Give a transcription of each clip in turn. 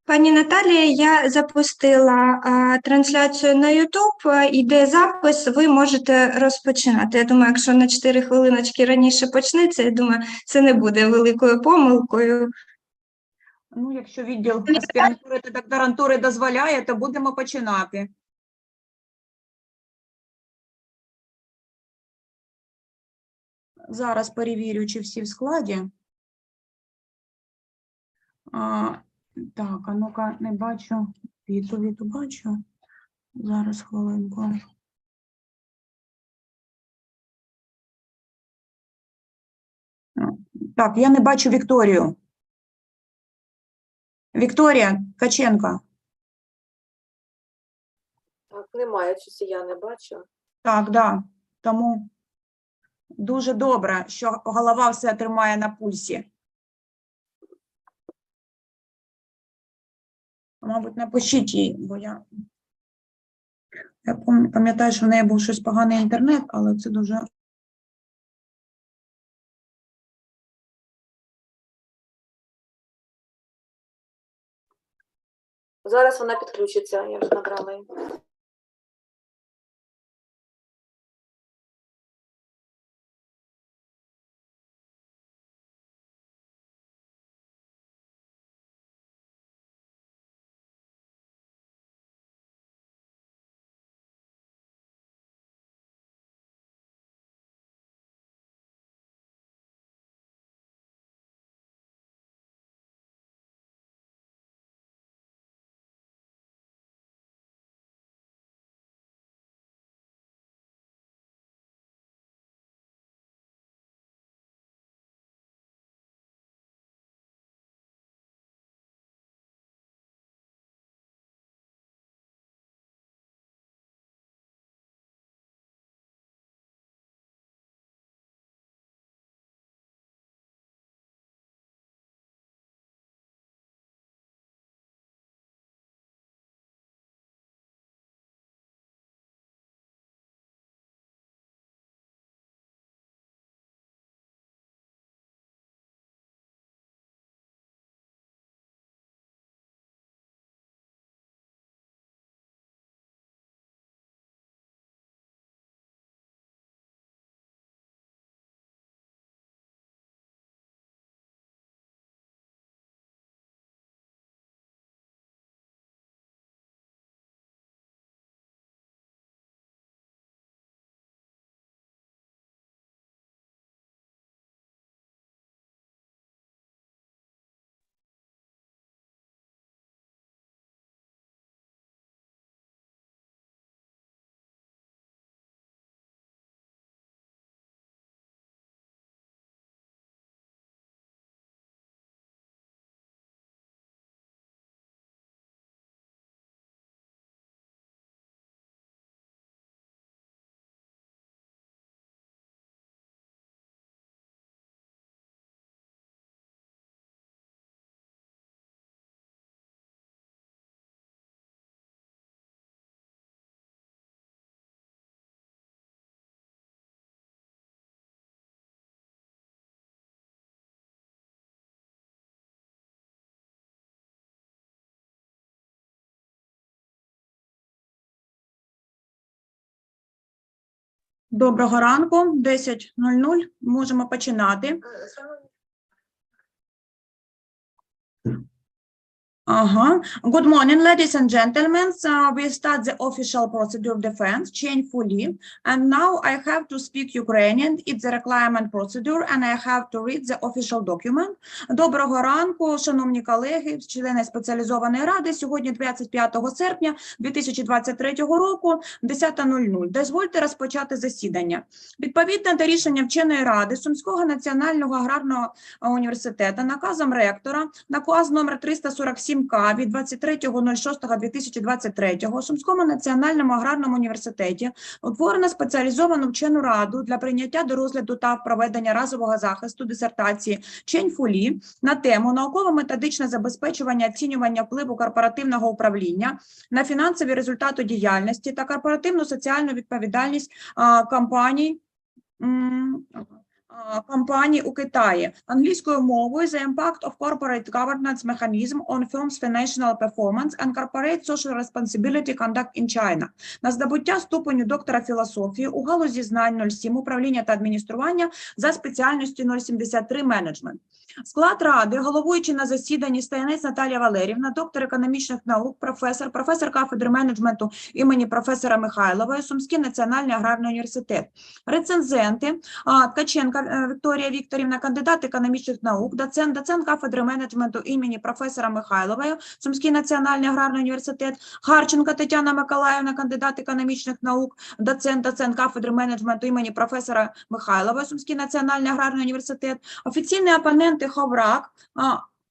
Пані Наталія, я запустила трансляцію на YouTube, іде запис, ви можете розпочинати. Я думаю, якщо на 4 хвилиночки раніше почнеться, я думаю, це не буде великою помилкою. Ну, якщо відділ аспірантури та докторантури дозволяє, то будемо починати. Зараз перевірю, чи всі в складі. Так, а ну-ка, не бачу. Віту бачу. Зараз, хвилинку. Так, я не бачу Вікторію. Вікторія Ткаченко. Так, немає, щось я не бачу. Так, да. Тому дуже добре, що голова все тримає на пульсі. Мабуть, напишіть їй, бо я пам'ятаю, що в неї був щось поганий інтернет, але це дуже... Зараз вона підключиться, я вже набрала її. Доброго ранку, 10:00, можемо починати. Good morning, ladies and gentlemen. We start the official procedure of defense, Чєнь Фулі. And now I have to speak Ukrainian. It's the requirement procedure, and I have to read the official document. Доброго ранку, шановні колеги, члени спеціалізованої ради. Сьогодні 25 серпня 2023 року, 10:00. Дозвольте розпочати засідання. Відповідно до рішення вченої ради Сумського національного аграрного університету, наказом ректора, наказ номер 347 від 23.06.2023 у Сумському національному аграрному університеті утворено спеціалізовану вчену раду для прийняття до розгляду та проведення разового захисту дисертації Чєнь Фулі на тему науково-методичне забезпечування оцінювання впливу корпоративного управління на фінансові результати діяльності та корпоративну соціальну відповідальність компаній компаній у Китаї. Англійською мовою The impact of corporate governance mechanism on firms' financial performance and corporate social responsibility conduct in China. На здобуття ступеню доктора філософії у галузі знань 07 управління та адміністрування за спеціальністю 073 менеджмент. Склад ради, головуючи на засіданні, Стоянець Наталія Валерівна, доктор економічних наук, професор кафедри менеджменту імені професора Михайлової, Сумський національний аграрний університет. Рецензенти: Ткаченко Вікторія Вікторівна, кандидат економічних наук, доцент кафедри менеджменту імені професора Михайлової, Сумський національний аграрний університет. Харченко Тетяна Миколаївна, кандидат економічних наук, доцент кафедри менеджменту імені професора Михайлової, Сумський національний аграрний університет. Офіційні опоненти: Ховрак,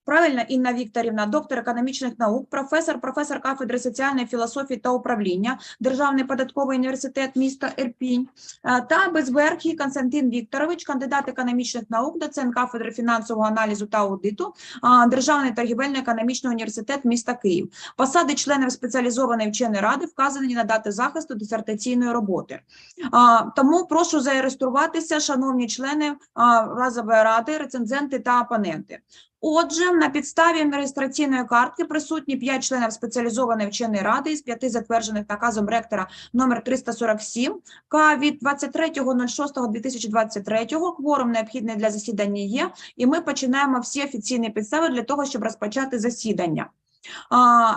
правильно, Інна Вікторівна, доктор економічних наук, професор кафедри соціальної філософії та управління, Державний податковий університет міста Ірпінь, та Безверхій Константин Вікторович, кандидат економічних наук, доцент кафедри фінансового аналізу та аудиту, Державний торгівельно-економічний університет міста Київ. Посади членів спеціалізованої вченої ради вказані на дати захисту дисертаційної роботи. Тому прошу зареєструватися, шановні члени разової ради, рецензенти та опоненти. Отже, на підставі реєстраційної картки присутні 5 членів спеціалізованої вченої ради із 5 затверджених наказом ректора номер 347 К від 23.06.2023. Кворум необхідний для засідання є, і ми починаємо всі офіційні підстави для того, щоб розпочати засідання.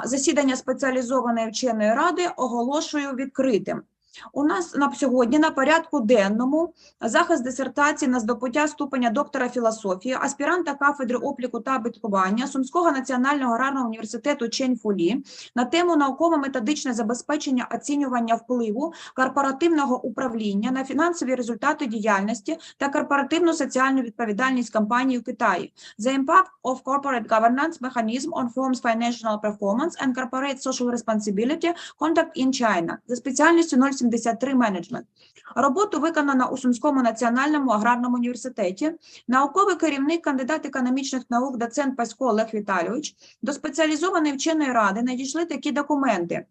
Засідання спеціалізованої вченої ради оголошую відкритим. У нас на сьогодні на порядку денному захист дисертації на здобуття ступеня доктора філософії, аспіранта кафедри обліку та бюджетування Сумського національного аграрного університету Чєнь Фулі на тему науково-методичне забезпечення оцінювання впливу корпоративного управління на фінансові результати діяльності та корпоративну соціальну відповідальність компаній у Китаї. The impact of corporate governance mechanism on firms' financial performance and corporate social responsibility conduct in China. За спеціальністю 073 менеджмент. Роботу виконано у Сумському національному аграрному університеті. Науковий керівник, кандидат економічних наук, доцент Пасько Олег Віталійович. До спеціалізованої вченої ради надійшли такі документи.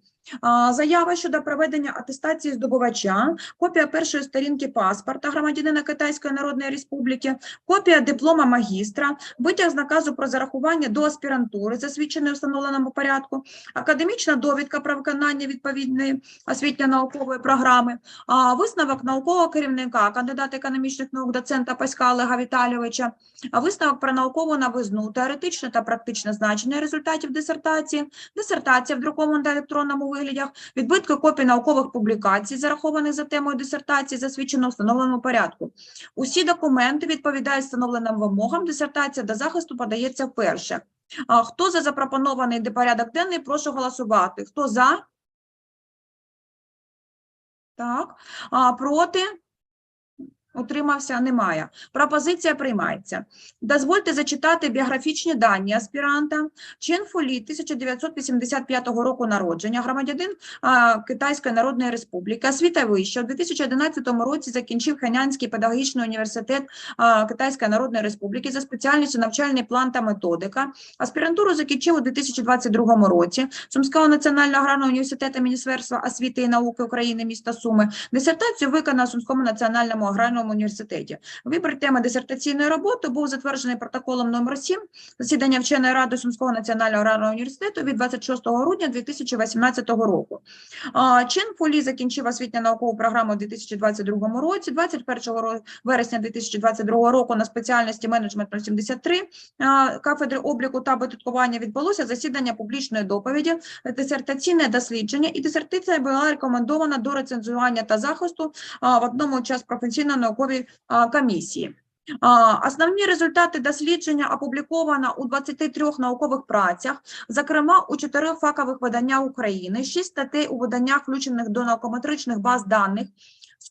Заява щодо проведення атестації здобувача, копія першої сторінки паспорта громадянина Китайської Народної Республіки, копія диплома магістра, витяг з наказу про зарахування до аспірантури, засвідченої в встановленому порядку, академічна довідка про виконання відповідної освітньо-наукової програми, висновок наукового керівника, кандидата економічних наук, доцента Паська Олега Віталійовича, висновок про наукову новизну, теоретичне та практичне значення результатів дисертації, дисертація в друкованому та електронному виглядах, відбитки копій наукових публікацій, зарахованих за темою дисертації, засвідчено в встановленому порядку. Усі документи відповідають встановленим вимогам, дисертація до захисту подається вперше. Хто за запропонований порядок денний, прошу голосувати. Хто за? Так. Проти? Утримався? Немає. Пропозиція приймається. Дозвольте зачитати біографічні дані аспіранта. Чєнь Фулі, 1985 року народження, громадянин Китайської Народної Республіки, освіта вища. У 2011 році закінчив Ханянський педагогічний університет Китайської Народної Республіки за спеціальністю навчальний план та методика. Аспірантуру закінчив у 2022 році Сумського національного аграрного університету Міністерства освіти і науки України міста Суми. Дисертацію виконав у Сумському національному аграрному університеті. Вибір теми дисертаційної роботи був затверджений протоколом номер 7 засідання вченої ради Сумського національного аграрного університету від 26 грудня 2018 року. Чєнь Фулі закінчив освітньо-наукову програму у 2022 році, 21 вересня 2022 року на спеціальності менеджмент 073 кафедри обліку та бюджетування відбулося засідання публічної доповіді, дисертаційне дослідження, і дисертація була рекомендована до рецензування та захисту в одному час професійно-науковій комісії. Основні результати дослідження опубліковано у 23 наукових працях, зокрема у 4 фахових виданнях України, 6 статей у виданнях, включених до наукометричних баз даних,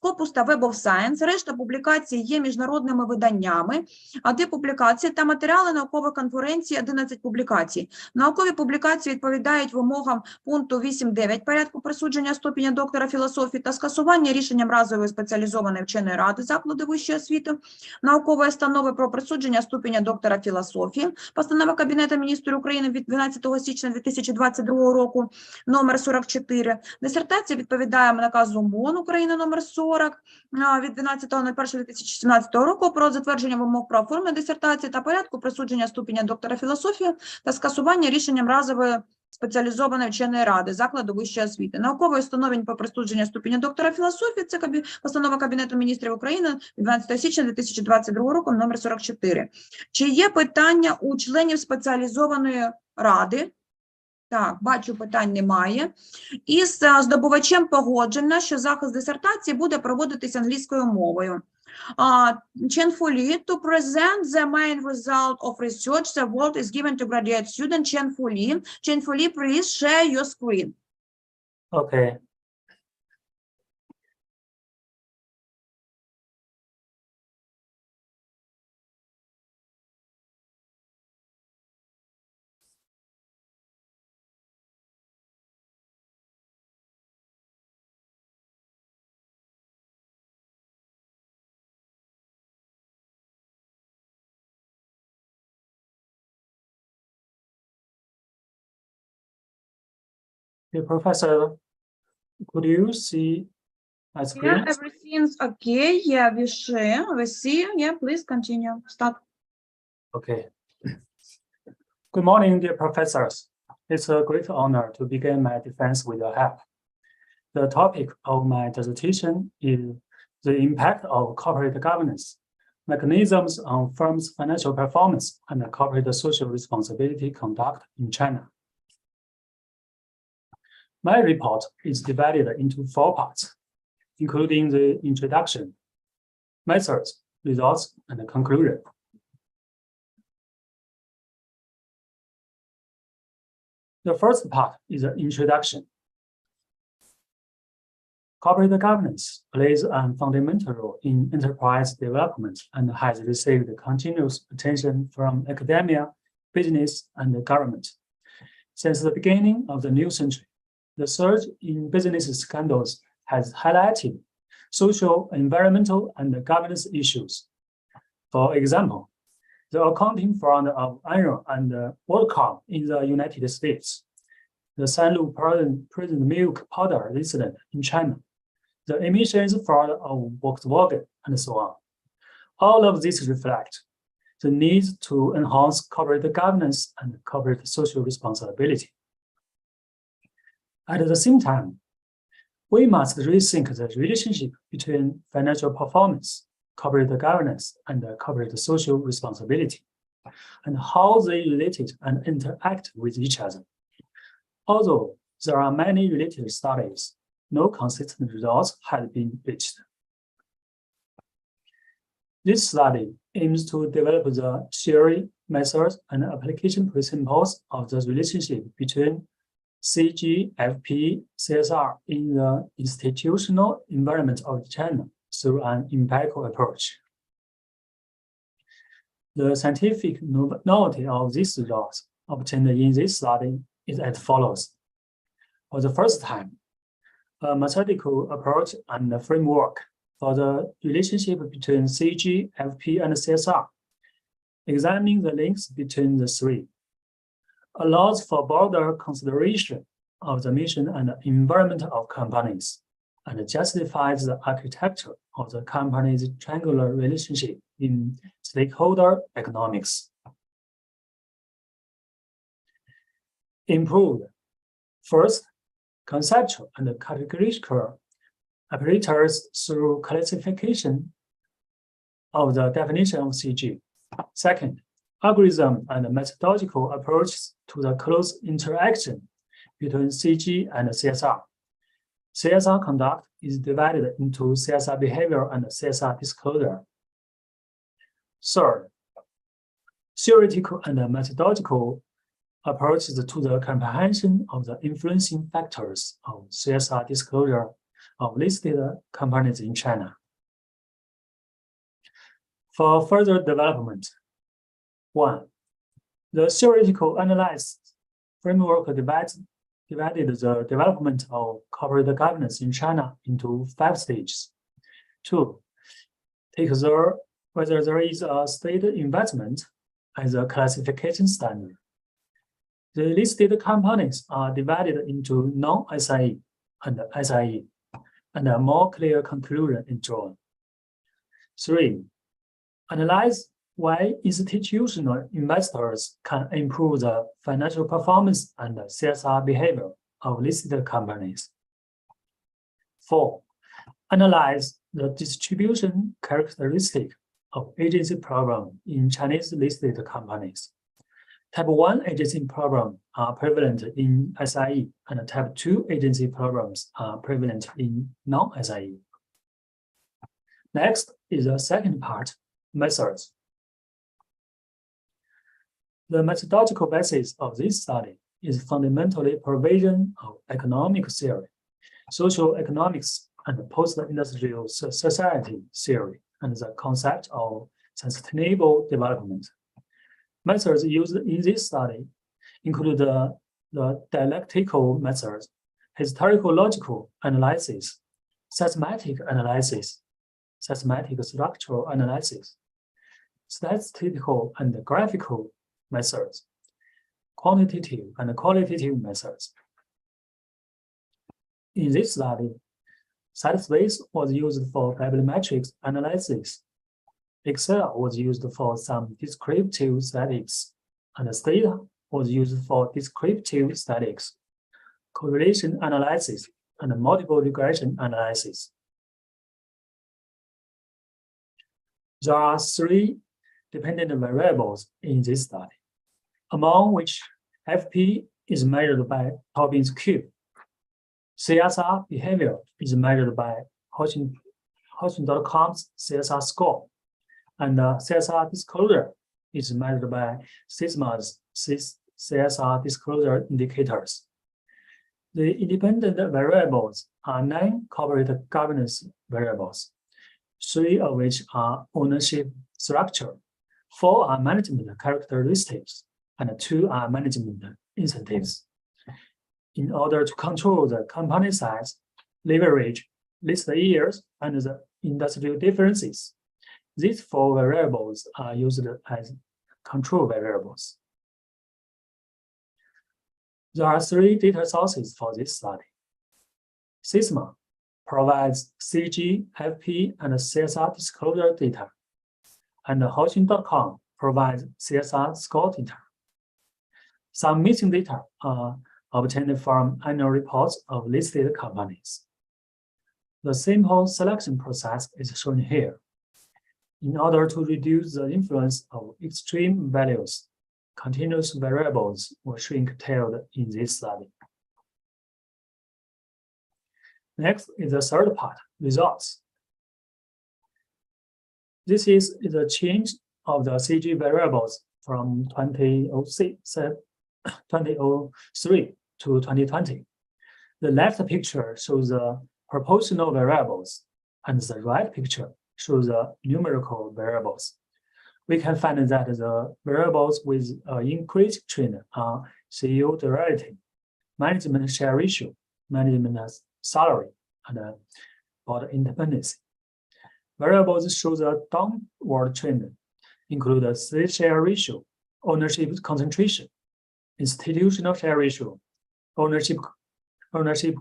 Scopus та Web of Science, решта публікацій є міжнародними виданнями, а де публікації та матеріали наукових конференцій 11 публікацій. Наукові публікації відповідають вимогам пункту 8.9 порядку присудження ступеня доктора філософії та скасування рішенням разової спеціалізованої вченої ради закладу вищої освіти, наукової установи про присудження ступеня доктора філософії, постанова Кабінету міністрів України від 12 січня 2022 року номер 44. Дисертація відповідає наказу МОН України номер 40 40 від 12.01.2017 року про затвердження вимог про оформлення дисертації та порядку присудження ступеня доктора філософії та скасування рішенням разової спеціалізованої вченої ради закладу вищої освіти. Наукове установлення по присудження ступеня доктора філософії – це постанова Кабінету міністрів України від 12 січня 2022 року номер 44. Чи є питання у членів спеціалізованої ради? Так, бачу, питань немає. Із здобувачем погоджено, що захист дисертації буде проводитись англійською мовою. Чєнь Фулі, to present the main result of research, the word is given to graduate student Чєнь Фулі. Чєнь Фулі, please share your screen. Okay. Dear Professor, could you see my screen? Yeah, everything's okay. Yeah, we share. We see. Yeah, please continue. Start. Okay. Good morning, dear professors. It's a great honor to begin my defense with your help. The topic of my dissertation is the impact of corporate governance, mechanisms on firms' financial performance, and corporate social responsibility conduct in China. My report is divided into 4 parts, including the introduction, methods, results, and conclusion. The first part is the introduction. Corporate governance plays a fundamental role in enterprise development and has received continuous attention from academia, business, and the government. Since the beginning of the new century, the surge in business scandals has highlighted social, environmental, and governance issues. For example, the accounting fraud of Enron and WorldCom in the United States, the Sanlu prison milk powder incident in China, the emissions fraud of Volkswagen, and so on. All of this reflect the need to enhance corporate governance and corporate social responsibility. At the same time, we must rethink the relationship between financial performance, corporate governance, and corporate social responsibility, and how they related and interact with each other. Although there are many related studies, no consistent results have been reached. This study aims to develop the theory, methods, and application principles of the relationship between CG, FP, CSR in the institutional environment of China through an empirical approach. The scientific novelty of these results obtained in this study is as follows. For the first time, a methodical approach and a framework for the relationship between CG, FP, and CSR, examining the links between the three, allows for broader consideration of the mission and environment of companies, and justifies the architecture of the company's triangular relationship in stakeholder economics. Improved. First, conceptual and categorical operators through classification of the definition of CG. Second, algorithm and methodological approaches to the close interaction between CG and CSR. CSR conduct is divided into CSR behavior and CSR disclosure. Third, theoretical and methodological approaches to the comprehension of the influencing factors of CSR disclosure of listed companies in China. For further development, 1. The theoretical analysis framework divided the development of corporate governance in China into 5 stages. 2. Take whether there is a state investment as a classification standard. The listed companies are divided into non-SIE and SIE, and a more clear conclusion is drawn. 3. Analyze why institutional investors can improve the financial performance and CSR behavior of listed companies. 4. Analyze the distribution characteristic of agency program in Chinese listed companies. Type 1 agency programs are prevalent in SIE, and Type 2 agency programs are prevalent in non-SIE. Next is the second part, methods. The methodological basis of this study is fundamentally provision of economic theory, social economics, and post-industrial society theory, and the concept of sustainable development. Methods used in this study include the dialectical methods, historical logical analysis, systematic analysis, systematic structural analysis, statistical and graphical methods, quantitative and qualitative methods. In this study, set space was used for bibliometrics analysis. Excel was used for some descriptive statistics, and Stata was used for descriptive statistics, correlation analysis, and multiple regression analysis. There are 3 dependent variables in this study, among which FP is measured by Tobin's cube. CSR behavior is measured by Fortune.com's CSR score, and CSR disclosure is measured by SISMA's CSR disclosure indicators. The independent variables are 9 corporate governance variables, 3 of which are ownership structure, 4 are management characteristics, and 2 are management incentives. In order to control the company size, leverage, listed years, and the industrial differences, these 4 variables are used as control variables. There are 3 data sources for this study. SISMA provides CG, FP, and CSR disclosure data, and Fortune.com provides CSR score data. Some missing data are obtained from annual reports of listed companies. The simple selection process is shown here. In order to reduce the influence of extreme values, continuous variables were shrink-tailed in this study. Next is the third part, results. This is the change of the CG variables from 2003 to 2020. The left picture shows the proportional variables, and the right picture shows the numerical variables. We can find that the variables with increased trend are CEO duality, management share ratio, management salary, and board independence. Variables show the downward trend include the state share ratio, ownership concentration, institutional share ratio, ownership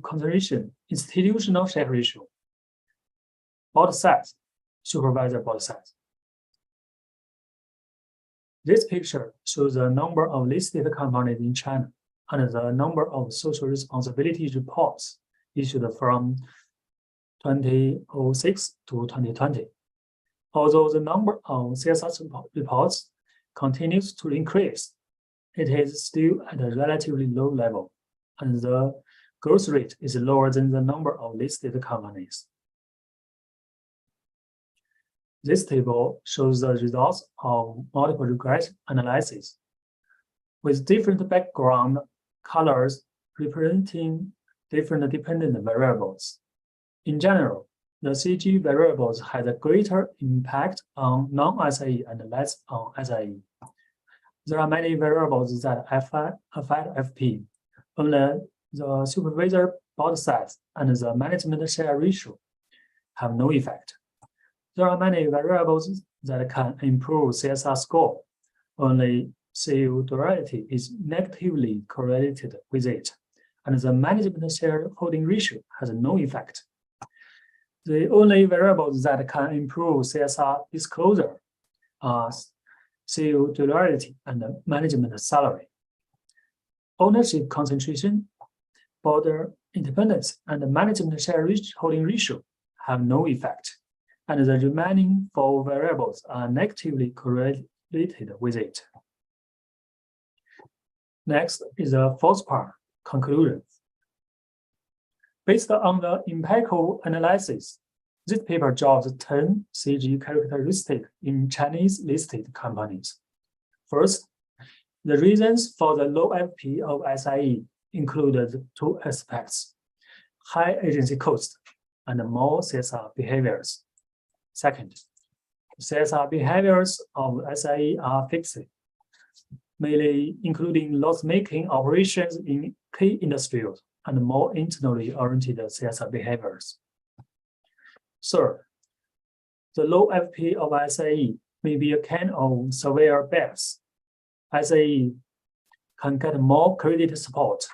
concentration, institutional share ratio, board size, supervisor board size. This picture shows the number of listed companies in China and the number of social responsibility reports issued from 2006 to 2020. Although the number of CSR reports continues to increase, it is still at a relatively low level, and the growth rate is lower than the number of listed companies. This table shows the results of multiple regression analysis, with different background colors representing different dependent variables. In general, the CG variables had a greater impact on non-SIE and less on SIE. There are many variables that affect FP. Only the supervisor board size and the management share ratio have no effect. There are many variables that can improve CSR score. Only CEO duality is negatively correlated with it, and the management share holding ratio has no effect. The only variables that can improve CSR disclosure are CEO duality and management salary. Ownership concentration, board independence, and management shareholding ratio have no effect, and the remaining 4 variables are negatively correlated with it. Next is the fourth part, conclusion. Based on the empirical analysis, this paper draws 10 CG characteristics in Chinese listed companies. First, the reasons for the low FP of SIE included 2 aspects: high agency cost and more CSR behaviors. Second, CSR behaviors of SIE are fixed, mainly including loss-making operations in key industries and more internally oriented CSR behaviors. Third, the low FP of SIE may be a kind of severe bias. SIE can get more credit support,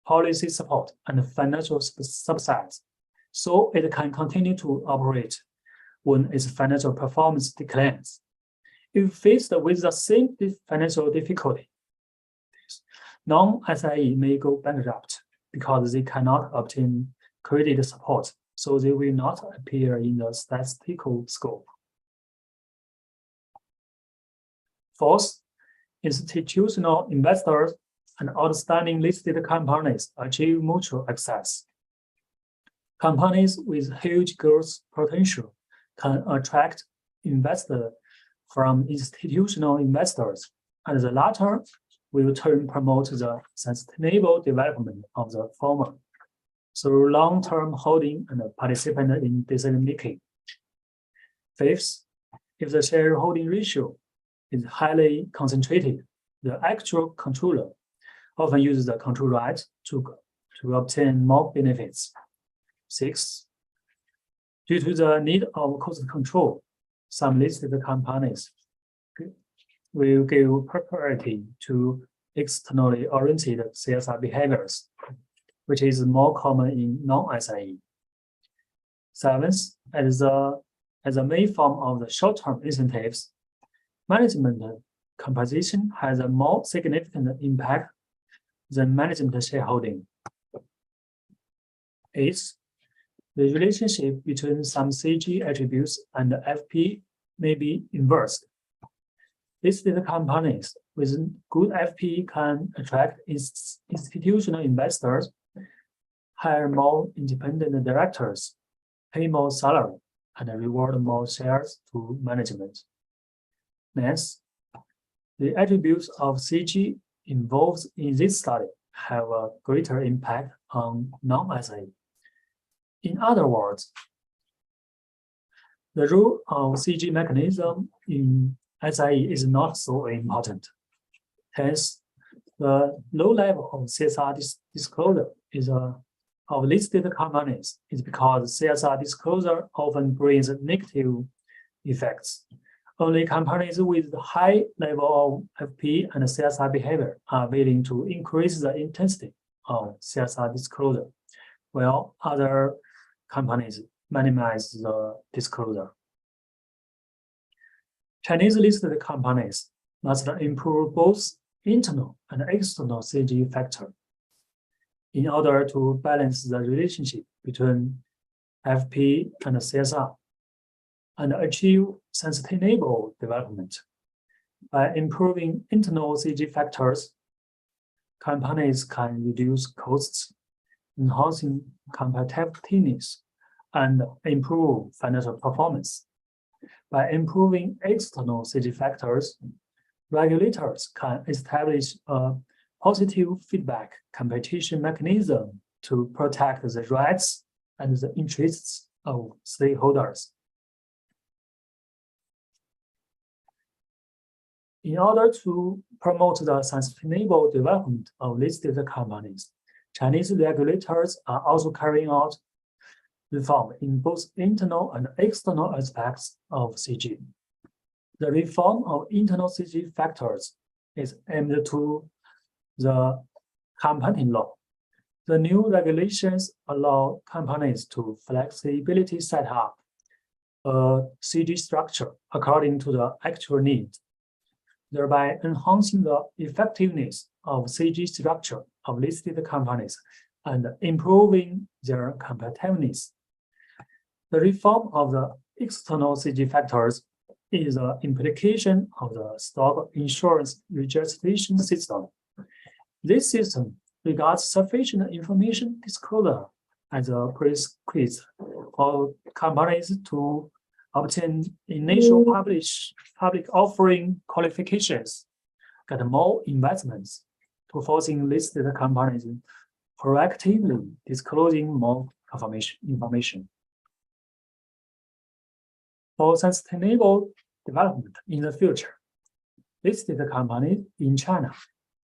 policy support, and financial subsidies, so it can continue to operate when its financial performance declines. If faced with the same financial difficulty, non-SIE may go bankrupt because they cannot obtain credit support, so they will not appear in the statistical scope. Fourth, institutional investors and outstanding listed companies achieve mutual access. Companies with huge growth potential can attract investors from institutional investors, and the latter will turn promote the sustainable development of the former through long-term holding and participation in decision-making. Fifth, if the shareholding ratio is highly concentrated, the actual controller often uses the control right to obtain more benefits. Sixth, due to the need of cost control, some listed companies will give priority to externally oriented CSR behaviors, which is more common in non-SIE. Seventh, as a main form of the short-term incentives, management composition has a more significant impact than management shareholding. Eighth, the relationship between some CG attributes and FP may be inversed. Listed companies with good FP can attract institutional investors, hire more independent directors, pay more salary, and reward more shares to management. Next, the attributes of CG involved in this study have a greater impact on non-SIE. In other words, the role of CG mechanism in SIE is not so important. Hence, the low level of CSR disclosure of listed companies is because CSR disclosure often brings negative effects. Only companies with high level of FP and CSR behavior are willing to increase the intensity of CSR disclosure, while other companies minimize the disclosure. Chinese listed companies must improve both internal and external CG factor in order to balance the relationship between FP and CSR and achieve sustainable development. By improving internal CG factors, companies can reduce costs, enhancing competitiveness, and improve financial performance. By improving external CG factors, regulators can establish a positive feedback competition mechanism to protect the rights and the interests of stakeholders. In order to promote the sustainable development of listed companies, Chinese regulators are also carrying out reform in both internal and external aspects of CG. The reform of internal CG factors is aimed to the company law. The new regulations allow companies to flexibility set up a CG structure according to the actual need, thereby enhancing the effectiveness of CG structure of listed companies and improving their competitiveness. The reform of the external CG factors is the implication of the stock insurance registration system. This system regards sufficient information disclosure as a prerequisite for companies to obtain initial public offering qualifications, get more investments, to forcing listed companies proactively disclosing more information. For sustainable development in the future, listed companies in China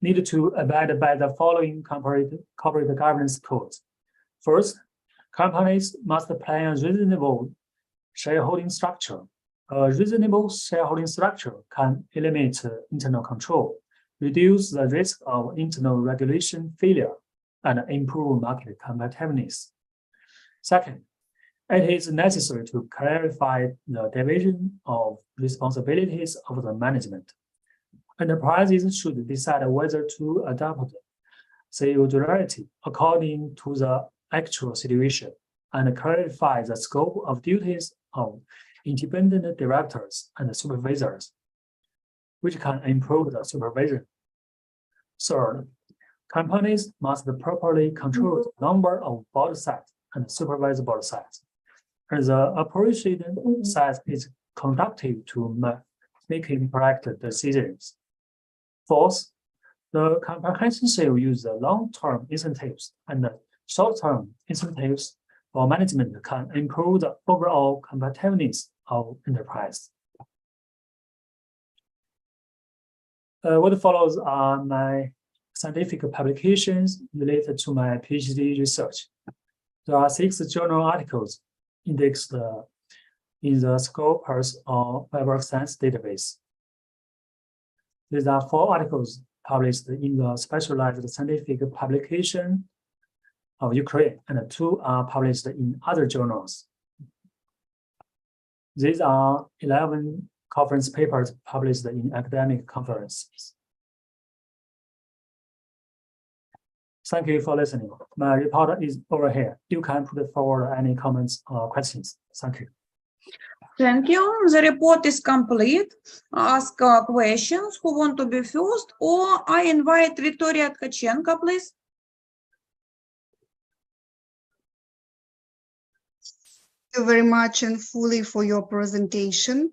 need to abide by the following corporate governance codes. First, companies must plan a reasonable shareholding structure. A reasonable shareholding structure can eliminate internal control, reduce the risk of internal regulation failure, and improve market competitiveness. Second, it is necessary to clarify the division of responsibilities of the management. Enterprises should decide whether to adopt CEO duality according to the actual situation and clarify the scope of duties of independent directors and supervisors, which can improve the supervision. Third, companies must properly control the number of board sites and supervise board sites, and the operation size is conductive to making correct decisions. Fourth, the comprehensive use of long-term incentives and short-term incentives for management can improve the overall competitiveness of enterprise. What follows are my scientific publications related to my PhD research. There are 6 journal articles indexed in the Scopus or Web of Science database. These are 4 articles published in the specialized scientific publication of Ukraine, and 2 are published in other journals. These are 11 conference papers published in academic conferences. Thank you for listening. My report is over here. You can put forward any comments or questions. Thank you. Thank you. The report is complete. Ask questions. Who want to be first? Or I invite Victoria Tkachenko, please. Thank you very much, Chєнь Фулі, for your presentation.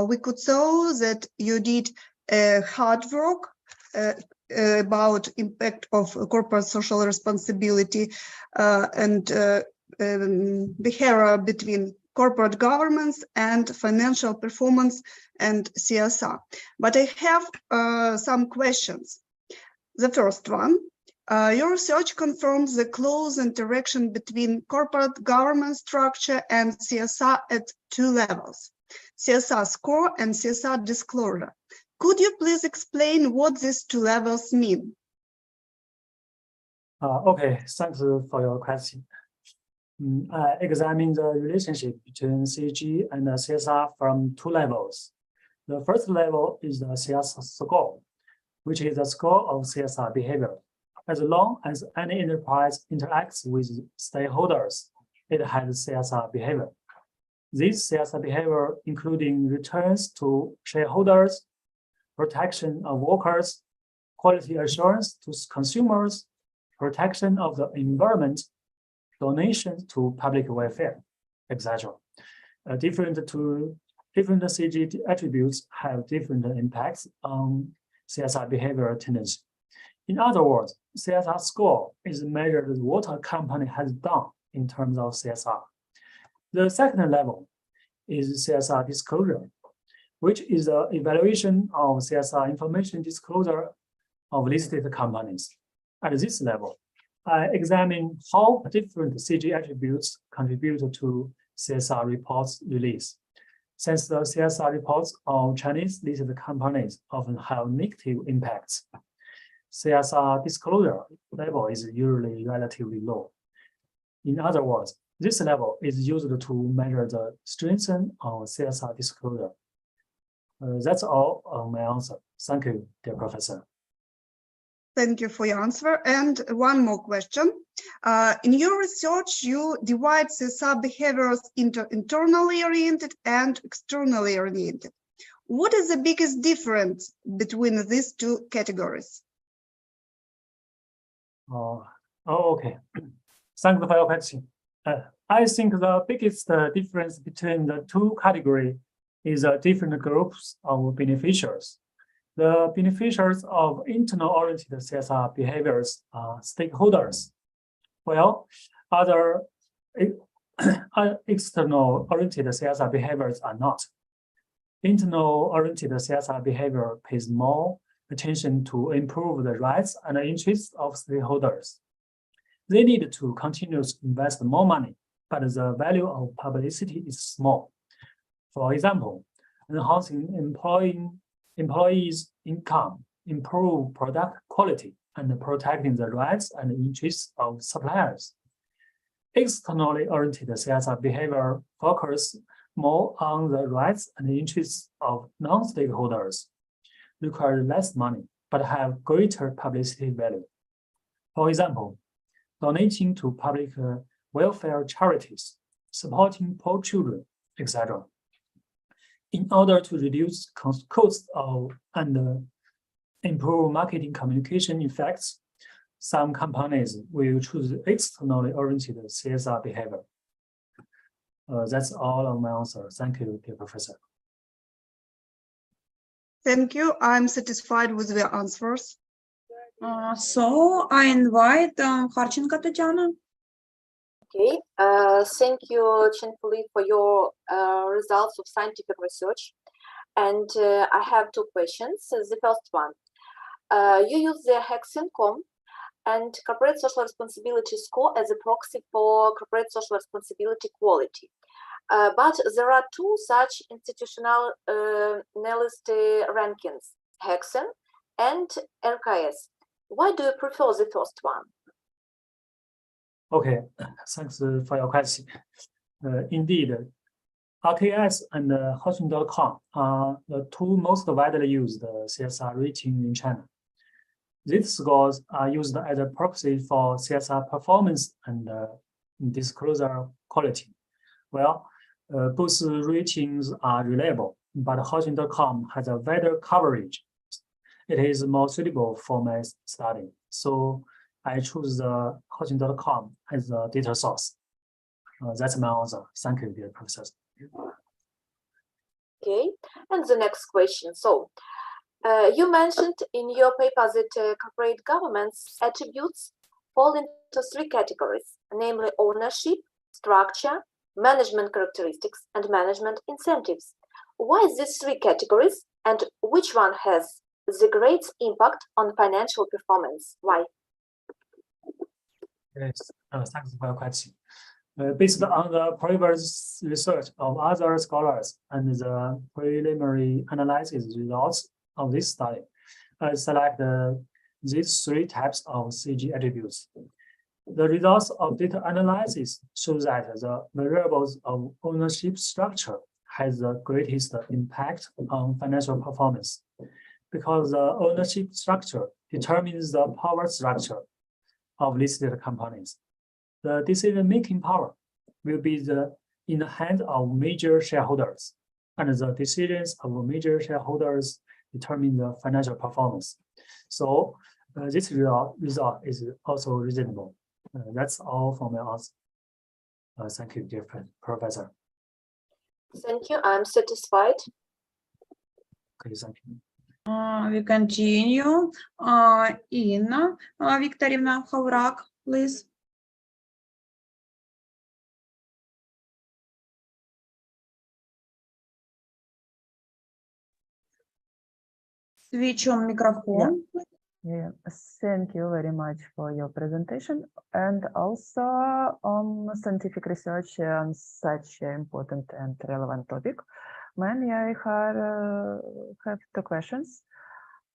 We could saw that you did hard work about impact of corporate social responsibility and behavior between corporate governance and financial performance and CSR. But I have some questions. The first one, your research confirms the close interaction between corporate governance structure and CSR at 2 levels, CSR score and CSR disclosure. Could you please explain what these 2 levels mean? Okay, thanks for your question. I examine the relationship between CG and CSR from 2 levels. The first level is the CSR score, which is the score of CSR behavior. As long as any enterprise interacts with stakeholders, it has CSR behavior. This CSR behavior, including returns to shareholders, protection of workers, quality assurance to consumers, protection of the environment, donations to public welfare, etc. Different CG attributes have different impacts on CSR behavior tendency. In other words, CSR score is measured what a company has done in terms of CSR. The second level is CSR disclosure, which is the evaluation of CSR information disclosure of listed companies. At this level, I examine how different CG attributes contribute to CSR reports release. Since the CSR reports of Chinese listed companies often have negative impacts, CSR disclosure level is usually relatively low. In other words, this level is used to measure the strength of CSR disclosure. That's all of my answer. Thank you, dear professor. Thank you for your answer. And one more question. In your research, you divide CSR behaviors into internally oriented and externally oriented. What is the biggest difference between these two categories? Okay. Thank you for your question. I think the biggest difference between the two categories is different groups of beneficiaries. The beneficiaries of internal-oriented CSR behaviors are stakeholders, while other external-oriented CSR behaviors are not. Internal-oriented CSR behavior pays more attention to improve the rights and interests of stakeholders. They need to continuously invest more money, but the value of publicity is small. For example, enhancing employees' income, improve product quality, and protecting the rights and interests of suppliers. Externally oriented CSR behavior focuses more on the rights and interests of non-stakeholders, require less money, but have greater publicity value. For example, donating to public welfare charities, supporting poor children, etc. In order to reduce costs and improve marketing communication effects, some companies will choose externally oriented CSR behavior. That's all of my answer. Thank you, dear professor. Thank you. I'm satisfied with the answers. So I invite Харченко Tatiana. Okay, thank you, Chєнь Фулі, for your results of scientific research. And I have two questions. The first one, you use the Hexagon and corporate social responsibility score as a proxy for corporate social responsibility quality. But there are two such institutionalist rankings, Hexagon and RKS. Why do you prefer the first one? Okay, thanks for your question. Indeed, RKS and Hotmail.com are the two most widely used CSR rating in China. These scores are used as a proxy for CSR performance and disclosure quality. Well, both ratings are reliable, but Hotmail.com has a wider coverage. It is more suitable for my study. So I choose the Hotmail.com as the data source. That's my answer. Thank you, dear professor. Okay, and the next question. So, you mentioned in your paper that corporate government's attributes fall into three categories, namely ownership, structure, management characteristics, and management incentives. Why these three categories, and which one has the greatest impact on financial performance? Why? Yes, thanks for your question. Based on the previous research of other scholars and the preliminary analysis results of this study, I select these three types of CG attributes. The results of data analysis show that the variables of ownership structure has the greatest impact on financial performance, because the ownership structure determines the power structure of listed companies. The decision-making power will be in the hands of major shareholders, and the decisions of major shareholders determine the financial performance. So this result is also reasonable. That's all for my answer. Thank you, dear professor. Thank you. I'm satisfied. Okay, thank you. We continue. Inna Viktorівна Ховрак, please. Switch on microphone. Yeah, thank you very much for your presentation and also scientific research on such an important and relevant topic. Mainly, I have two questions.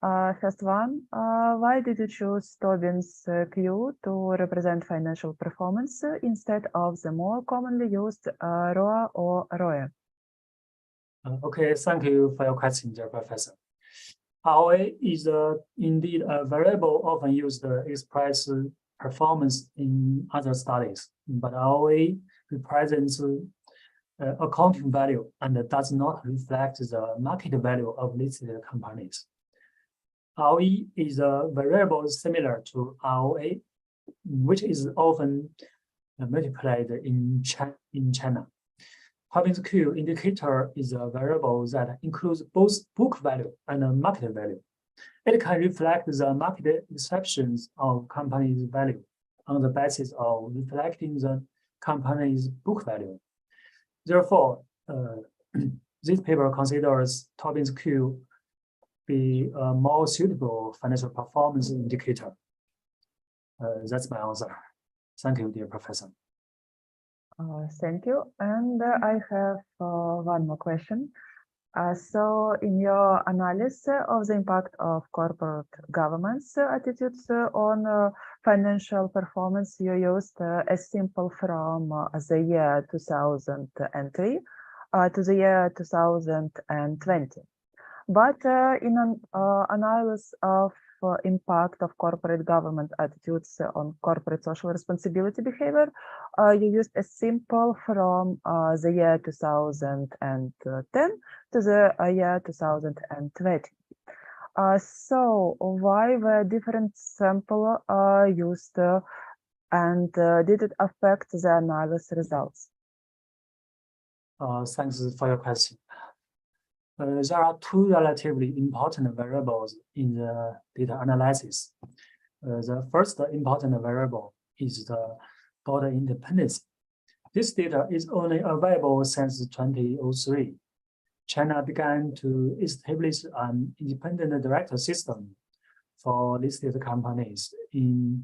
First one, why did you choose Tobin's Q to represent financial performance instead of the more commonly used ROA or ROE? Okay, thank you for your question, dear professor. ROA is indeed a variable often used to express performance in other studies, but ROA represents accounting value and does not reflect the market value of listed companies. ROE is a variable similar to ROA, which is often multiplied in China. Tobin's Q indicator is a variable that includes both book value and market value. It can reflect the market exceptions of company's value on the basis of reflecting the company's book value. Therefore, this paper considers Tobin's Q be a more suitable financial performance indicator. That's my answer. Thank you, dear professor. Thank you. And I have one more question. So in your analysis of the impact of corporate government's attitudes on financial performance, you used a sample from the year 2003 to the year 2020. But in an analysis of impact of corporate government attitudes on corporate social responsibility behavior, you used a sample from the year 2010 to the year 2020. So why were different samples used and did it affect the analysis results? Thanks for your question. There are two relatively important variables in the data analysis. The first important variable is the border independence. This data is only available since 2003. China began to establish an independent director system for listed companies in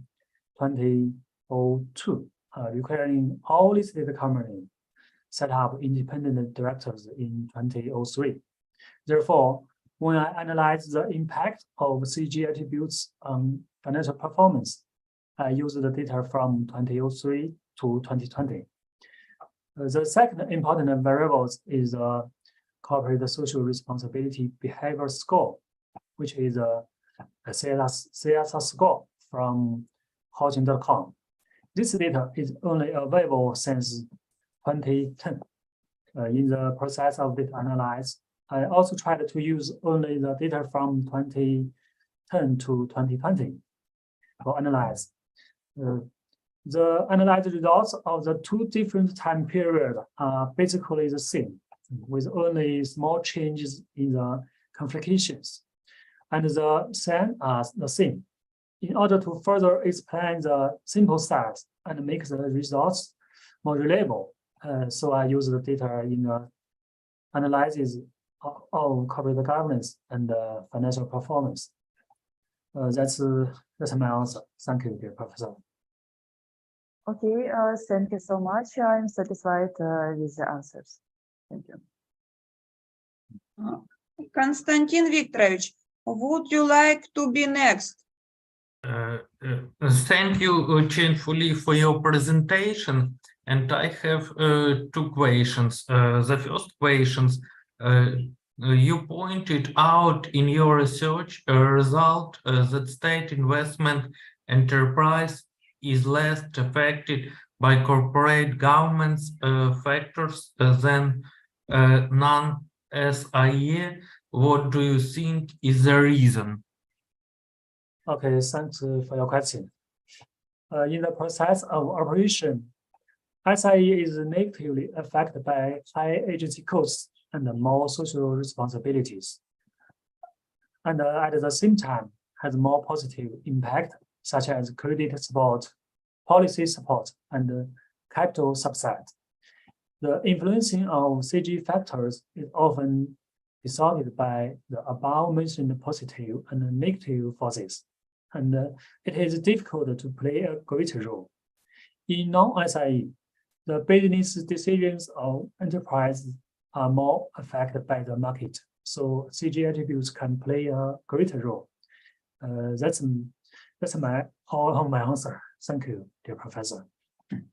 2002, requiring all listed companies set up independent directors in 2003. Therefore, when I analyze the impact of CG attributes on financial performance, I use the data from 2003 to 2020. The second important variable is the corporate social responsibility behavior score, which is a CSR score from Houghton.com. This data is only available since 2010. In the process of data analysis, I also tried to use only the data from 2010 to 2020 for analyze. The analyzed results of the two different time periods are basically the same, with only small changes in the configurations, and the same are the same. In order to further explain the sample size and make the results more reliable, so I use the data in the analysis of corporate governance and financial performance. That's my answer. Thank you, dear professor. Okay, thank you so much. I'm satisfied with the answers. Thank you. Konstantin Viktorovich, would you like to be next? Thank you, Chєнь Фулі, for your presentation. And I have two questions. The first question, you pointed out in your research result that state investment enterprise is less affected by corporate governance factors than non-SIE. What do you think is the reason? Okay, thanks for your question. In the process of operation, SIE is negatively affected by high agency costs and more social responsibilities, and at the same time has more positive impact, such as credit support, policy support, and capital subsidy. The influencing of CG factors is often distorted by the above-mentioned positive and negative forces, and it is difficult to play a greater role. In non-SIE, the business decisions of enterprises are more affected by the market, so CG attributes can play a greater role. That's all my answer. Thank you, dear professor.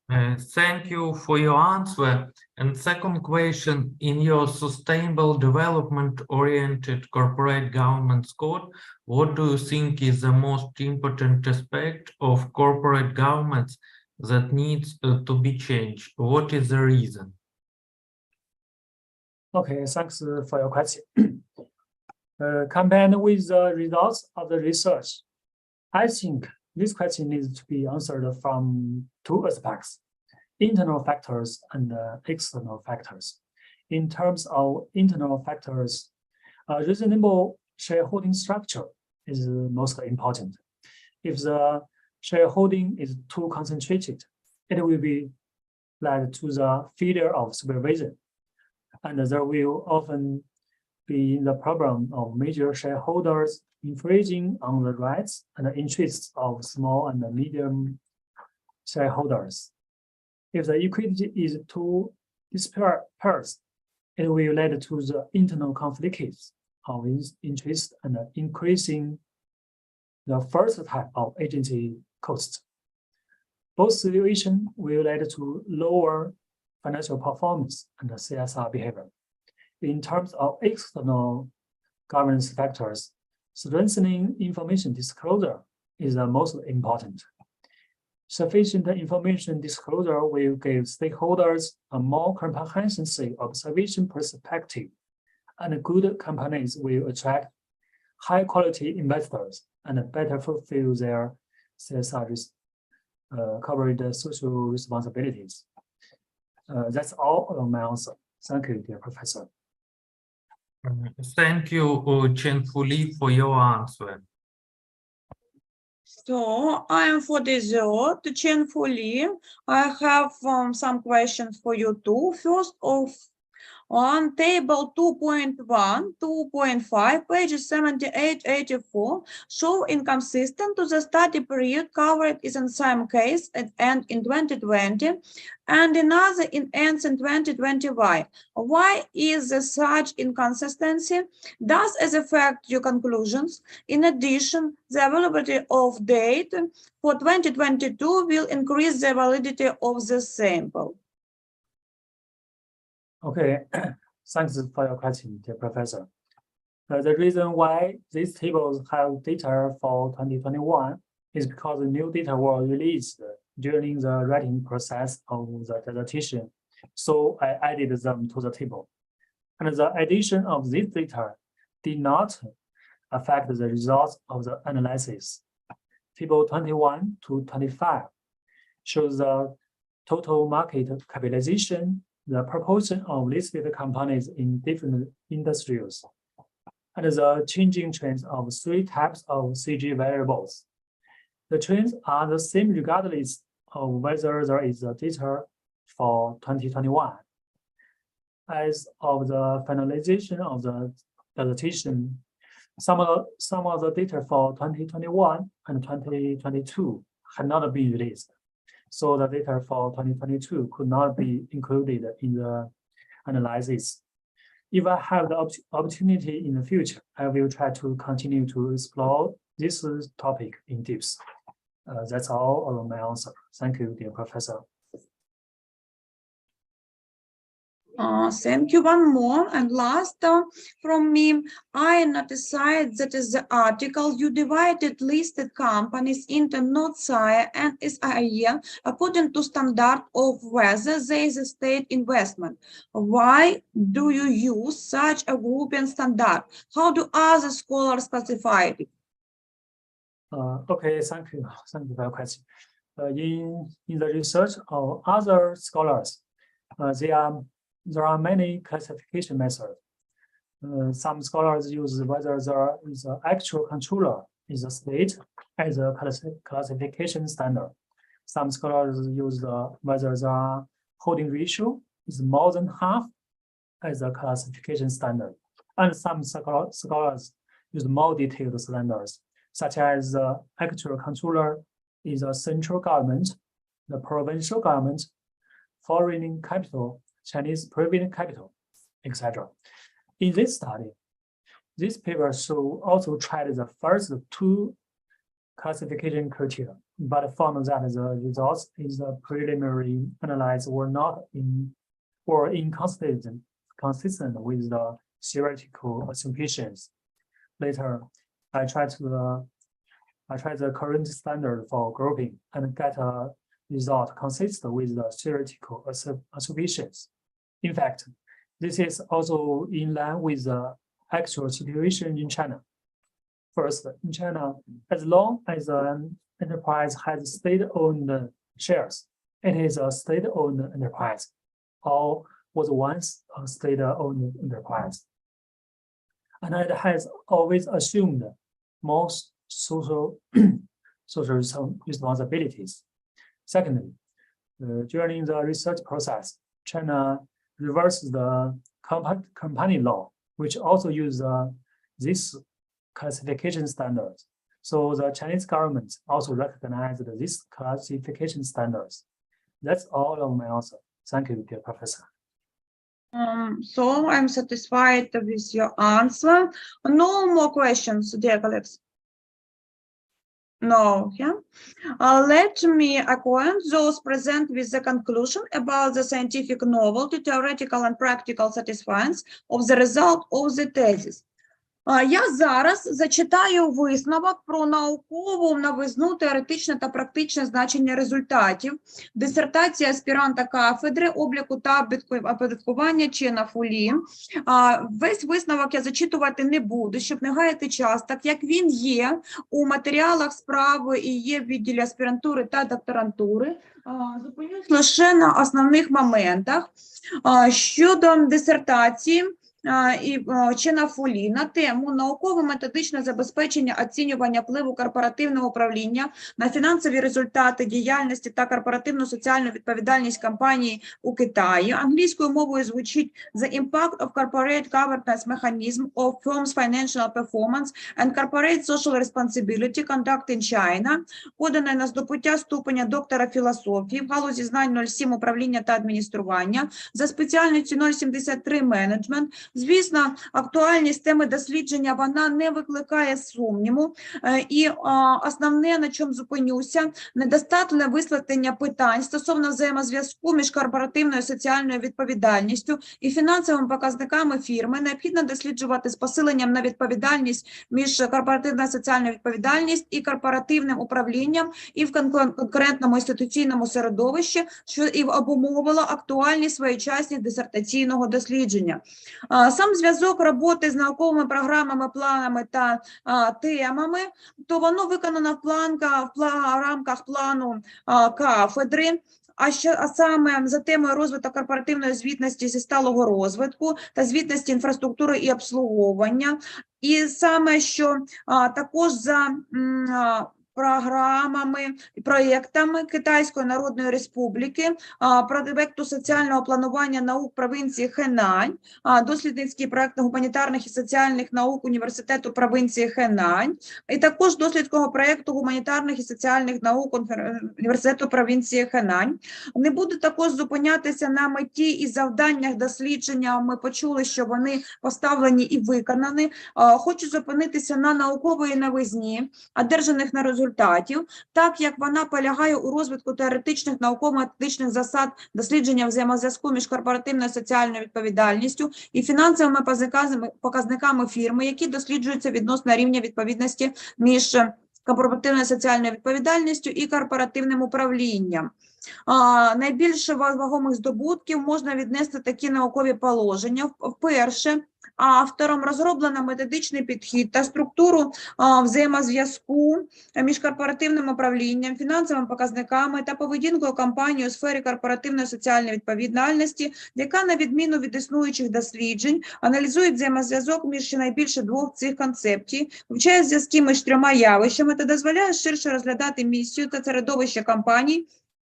Thank you for your answer. And second question, in your sustainable development oriented corporate governance code, what do you think is the most important aspect of corporate governance that needs to be changed? What is the reason? Okay, thanks for your question. Combined with the results of the research, I think this question needs to be answered from two aspects: internal factors and external factors. In terms of internal factors, a reasonable shareholding structure is most important. If the shareholding is too concentrated, it will be led to the failure of supervision, and there will often be the problem of major shareholders infringing on the rights and interests of small and medium shareholders. If the equity is too dispersed, it will lead to the internal conflicts of interest and increasing the first type of agency costs. Both situations will lead to lower financial performance and CSR behavior. In terms of external governance factors, strengthening information disclosure is the most important. Sufficient information disclosure will give stakeholders a more comprehensive observation perspective, and good companies will attract high-quality investors and better fulfill their CSR corporate social responsibilities. That's all of my answer. Thank you, dear professor. Thank you, Chєнь Фулі, for your answer. So I am for dessert, Chєнь Фулі. I have some questions for you too. First of on table 2.1, 2.5, pages 78, 84, show inconsistent to the study period covered is in some case at end in 2020 and another in ends in 2020. Why is there such inconsistency? Does it affect your conclusions? In addition, the availability of data for 2022 will increase the validity of the sample. Okay, thanks for your question, dear professor. The reason why these tables have data for 2021 is because the new data were released during the writing process of the dissertation, so I added them to the table. And the addition of this data did not affect the results of the analysis. Table 21 to 25 shows the total market capitalization, the proportion of listed companies in different industries, and the changing trends of three types of CG variables. The trends are the same regardless of whether there is a data for 2021. As of the finalization of the dissertation, some of the data for 2021 and 2022 had not been released. So the data for 2022 could not be included in the analysis. If I have the opportunity in the future, I will try to continue to explore this topic in depth. That's all of my answer. Thank you, dear professor. Thank you. One more and last from me. I noticed that is the article you divided listed companies into not-SIA and SIA according to standard of whether there is a state investment. Why do you use such a grouping standard? How do other scholars classify it? Okay, thank you for your question. In the research of other scholars, there are many classification methods. Some scholars use whether there is an actual controller in the state as a classification standard. Some scholars use whether the holding ratio is more than half as a classification standard. And some scholars use more detailed standards, such as the actual controller is a central government, the provincial government, foreign capital, Chinese private capital, etc. In this study, This paper also tried the first two classification criteria, but found that the results in the preliminary analysis were not inconsistent with the theoretical assumptions. Later, I tried the current standard for grouping and get a result consistent with the theoretical assumptions. In fact, this is also in line with the actual situation in China. First, in China, as long as an enterprise has state-owned shares, it is a state-owned enterprise, or was once a state-owned enterprise. And it has always assumed most social responsibilities. Secondly, during the research process, China reversed the company law, which also used this classification standards. So the Chinese government also recognized these classification standards. That's all of my answer. Thank you, dear professor. So I'm satisfied with your answer. No more questions, dear colleagues. No, yeah. Let me acquaint those present with the conclusion about the scientific novelty, theoretical and practical satisfactions of the result of the thesis. Я зараз зачитаю висновок про наукову новизну, теоретичне та практичне значення результатів дисертації аспіранта кафедри обліку та оподаткування Чєня Фулі. Весь висновок я зачитувати не буду, щоб не гаяти час, так як він є у матеріалах справи і є в відділі аспірантури та докторантури. Зупинюсь лише на основних моментах. Щодо дисертації і Чєня Фулі на тему науково-методичне забезпечення оцінювання впливу корпоративного управління на фінансові результати діяльності та корпоративно-соціальну відповідальність компанії у Китаї. Англійською мовою звучить The impact of corporate governance mechanism of firms' financial performance and corporate social responsibility conduct in China, подане на здобуття ступеня доктора філософії в галузі знань 07 управління та адміністрування за спеціальністю 073 менеджмент. Звісно, актуальність теми дослідження, вона не викликає сумніву. І основне, на чому зупинюся, недостатнє висвітлення питань стосовно взаємозв'язку між корпоративною соціальною відповідальністю і фінансовими показниками фірми. Необхідно досліджувати з посиленням на відповідальність між корпоративною соціальною відповідальністю і корпоративним управлінням і в конкурентному інституційному середовищі, що і обумовило актуальність своєчасність дисертаційного дослідження. Сам зв'язок роботи з науковими програмами, планами та темами, то воно виконано в рамках плану кафедри, а саме за темою розвитку корпоративної звітності зі сталого розвитку та звітності інфраструктури і обслуговування. І саме, що також за програмами і проєктами Китайської Народної Республіки, проєкту соціального планування наук провінції Хенань, дослідницький проєкт гуманітарних і соціальних наук університету провінції Хенань, і також дослідного проєкту гуманітарних і соціальних наук університету провінції Хенань. Не буду також зупинятися на меті і завданнях дослідження, ми почули, що вони поставлені і виконані. Хочу зупинитися на науковій новизні, одержаних на результатів, так як вона полягає у розвитку теоретичних науково-методичних засад дослідження взаємозв'язку між корпоративною соціальною відповідальністю і фінансовими показниками фірми, які досліджуються відносно рівня відповідності між корпоративною соціальною відповідальністю і корпоративним управлінням. Найбільше вагомих здобутків можна віднести такі наукові положення. Вперше, автором розроблено методичний підхід та структуру взаємозв'язку між корпоративним управлінням, фінансовими показниками та поведінкою компанії у сфері корпоративної соціальної відповідальності, яка, на відміну від існуючих досліджень, аналізує взаємозв'язок між щонайбільше двох цих концепцій, вивчає зв'язки між трьома явищами та дозволяє ширше розглядати місію та середовище компаній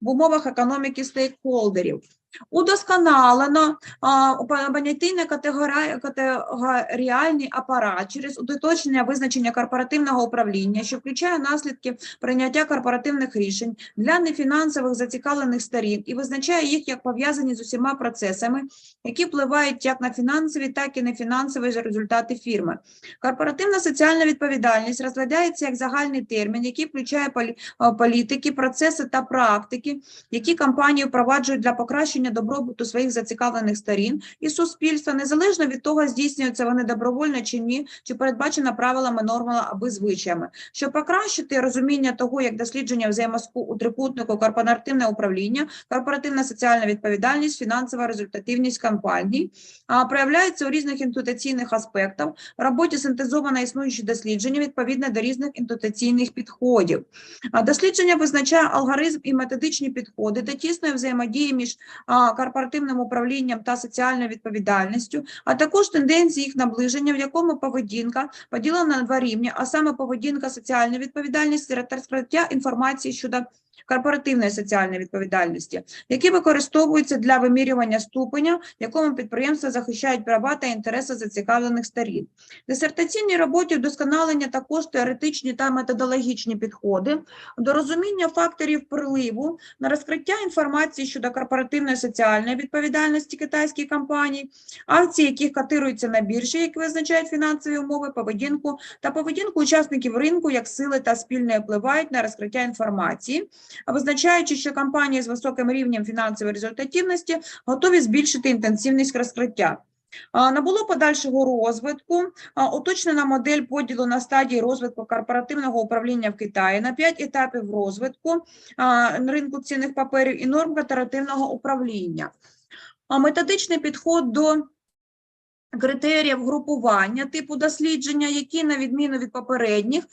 в умовах економіки стейкхолдерів. Удосконалено понятийно-категоріальний апарат через уточнення визначення корпоративного управління, що включає наслідки прийняття корпоративних рішень для нефінансових зацікавлених сторін і визначає їх як пов'язані з усіма процесами, які впливають як на фінансові, так і нефінансові результати фірми. Корпоративна соціальна відповідальність розглядається як загальний термін, який включає політики, процеси та практики, які компанії впроваджують для покращення добробуту своїх зацікавлених сторін і суспільства, незалежно від того, здійснюються вони добровольно чи ні, чи передбачено правилами, нормами або звичаями. Щоб покращити розуміння того, як дослідження взаємозв'язку у трикутнику корпоративне управління, корпоративна соціальна відповідальність, фінансова результативність компаній проявляється у різних інтуїційних аспектах, в роботі синтезовано існуючі дослідження відповідно до різних інтуїційних підходів. Дослідження визначає алгоритм і методичні підходи до тісної взаємодії між корпоративним управлінням та соціальною відповідальністю, а також тенденції їх наближення, в якому поведінка поділена на два рівні, а саме поведінка соціальної відповідальності та розкриття інформації щодо корпоративної соціальної відповідальності, які використовуються для вимірювання ступеня, в якому підприємства захищають права та інтереси зацікавлених сторін. В дисертаційній роботі вдосконалення також теоретичні та методологічні підходи до розуміння факторів впливу на розкриття інформації щодо корпоративної соціальної відповідальності китайських компаній, акції, яких котируються на біржі, які визначають фінансові умови, поведінку учасників ринку, як сили та спільне впливають на розкриття інформації, визначаючи, що компанії з високим рівнем фінансової результативності готові збільшити інтенсивність розкриття. Набуло подальшого розвитку уточнена модель поділу на стадії розвитку корпоративного управління в Китаї на 5 етапів розвитку ринку цінних паперів і норм корпоративного управління. Методичний підход до критеріїв групування типу дослідження, які, на відміну від попередніх,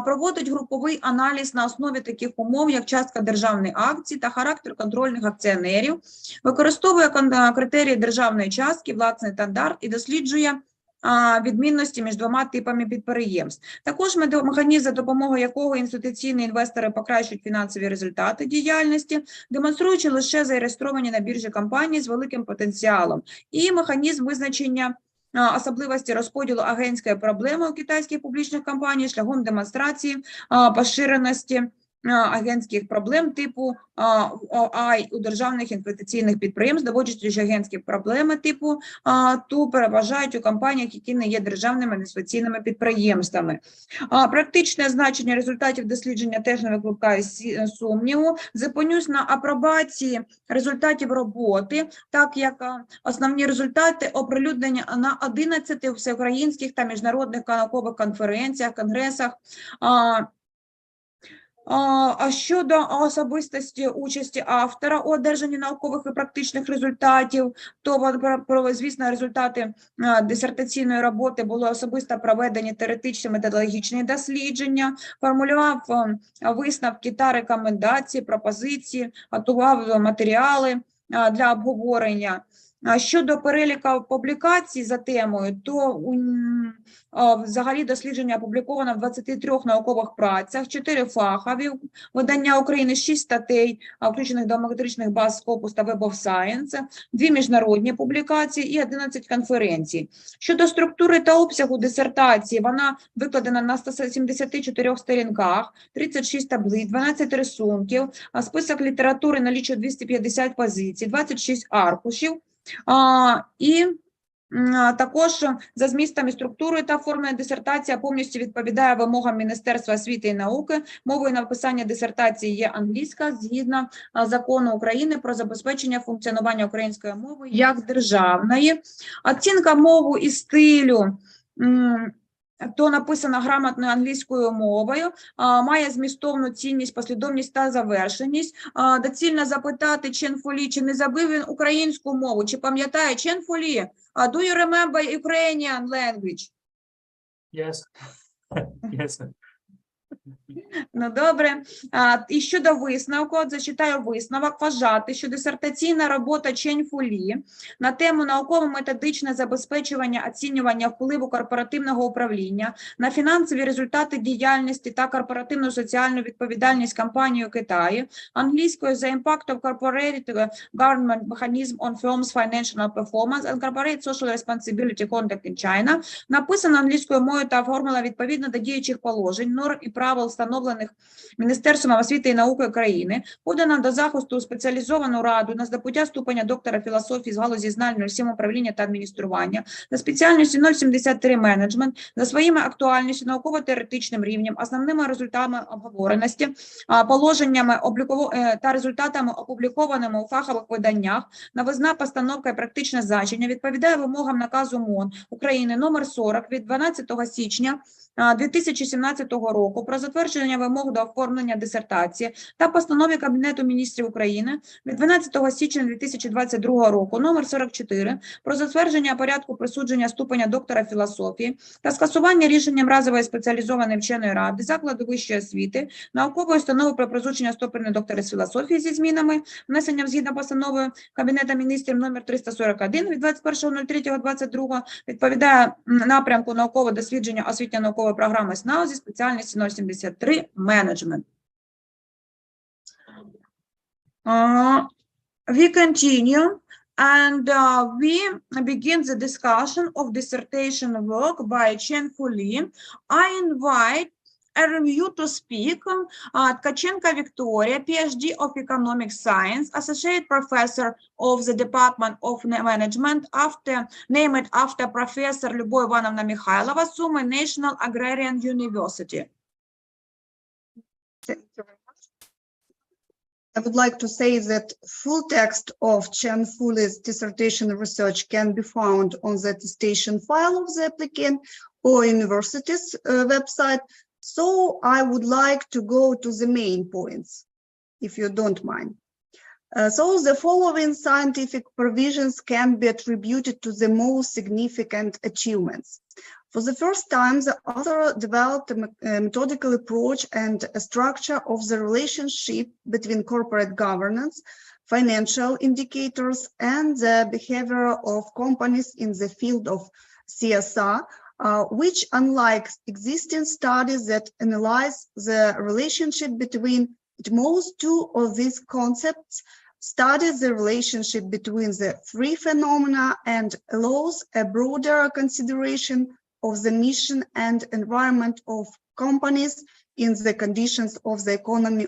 проводить груповий аналіз на основі таких умов, як частка державної акції та характер контрольних акціонерів, використовує критерії державної частки, власний стандарт і досліджує відмінності між двома типами підприємств. Також механізм, за допомогою якого інституційні інвестори покращують фінансові результати діяльності, демонструючи лише зареєстровані на біржі компанії з великим потенціалом, і механізм визначення особливості розподілу агентської проблеми у китайських публічних компаній шляхом демонстрації поширеності агентських проблем типу I у державних інвестиційних підприємств, доводячи, що агентські проблеми типу ТУ переважають у компаніях, які не є державними інвестиційними підприємствами. Практичне значення результатів дослідження теж не викликає сумніву. Зупинюсь на апробації результатів роботи, так як основні результати оприлюднені на 11 всеукраїнських та міжнародних наукових конференціях, конгресах. А щодо особистості участі автора у одержанні наукових і практичних результатів, то, звісно, результати дисертаційної роботи були особисто проведені теоретичні методологічні дослідження, формулював висновки та рекомендації, пропозиції, готував матеріали для обговорення. Щодо переліку публікацій за темою, то взагалі дослідження опубліковано в 23 наукових працях, 4 фахові видання України, 6 статей, включених до метричних баз Scopus та Web of Science, 2 міжнародні публікації і 11 конференцій. Щодо структури та обсягу дисертації, вона викладена на 174 сторінках, 36 таблиць, 12 рисунків, список літератури налічує 250 позицій, 26 аркушів. І також за змістом і структурою та формою дисертація повністю відповідає вимогам Міністерства освіти і науки. Мовою написання дисертації є англійська, згідно закону України про забезпечення функціонування української мови як державної. Оцінка мови і стилю то написано грамотною англійською мовою, має змістовну цінність, послідовність та завершеність. Доцільно запитати Чєнь Фулі, чи не забив він українську мову, чи пам'ятає Чєнь Фулі? Do you remember Ukrainian language? Yes. Yes. Ну, добре. І щодо висновку, от зачитаю висновок, вважати, що дисертаційна робота Чєнь Фулі на тему науково-методичне забезпечування оцінювання впливу корпоративного управління на фінансові результати діяльності та корпоративну соціальну відповідальність компанії у Китаї, англійською The Impact of Corporate Government Mechanism on Firms' Financial Performance and Corporate Social Responsibility Conduct in China, написана англійською мовою та оформлена відповідно до діючих положень, норм і правил, встановлених Міністерством освіти і науки України, подана до захисту у спеціалізовану раду на здобуття ступеня доктора філософії з галузі знань 07 управління та адміністрування, за спеціальністю 073 менеджмент, за своїми актуальністю, науково-теоретичним рівнем, основними результатами обговореності, положеннями та результатами, опублікованими у фахових виданнях, новизна, постановка і практичне значення, відповідає вимогам наказу МОН України номер 40 від 12 січня 2017 року про затвердження вимог до оформлення дисертації та постанові Кабінету міністрів України від 12 січня 2022 року номер 44 про затвердження порядку присудження ступеня доктора філософії та скасування рішенням разової спеціалізованої вченої ради закладу вищої освіти, наукової установи про присудження ступеня доктора з філософії зі змінами, внесенням згідно постанови Кабінету міністрів номер 341 від 21.03.22 відповідає напрямку наукового дослідження освітньо-наукової програми СНАУ зі спеціальності 073 менеджмент. We continue and we begin the discussion of dissertation work by Чєнь Фулі. I invite a review to speak Tkachenko Victoria, PhD of Economic Science, Associate Professor of the Department of Management, named after Professor Любов Ивановна Михайлова, Sumy National Agrarian University. Thank you very much. I would like to say that full text of Чєнь Фулі's dissertation research can be found on the attestation file of the applicant or university's website. So I would like to go to the main points, if you don't mind. So the following scientific provisions can be attributed to the most significant achievements. For the first time, the author developed a methodical approach and a structure of the relationship between corporate governance, financial indicators, and the behavior of companies in the field of CSR, which, unlike existing studies that analyze the relationship between at most two of these concepts, studies the relationship between the three phenomena and allows a broader consideration of the mission and environment of companies in the conditions of the economy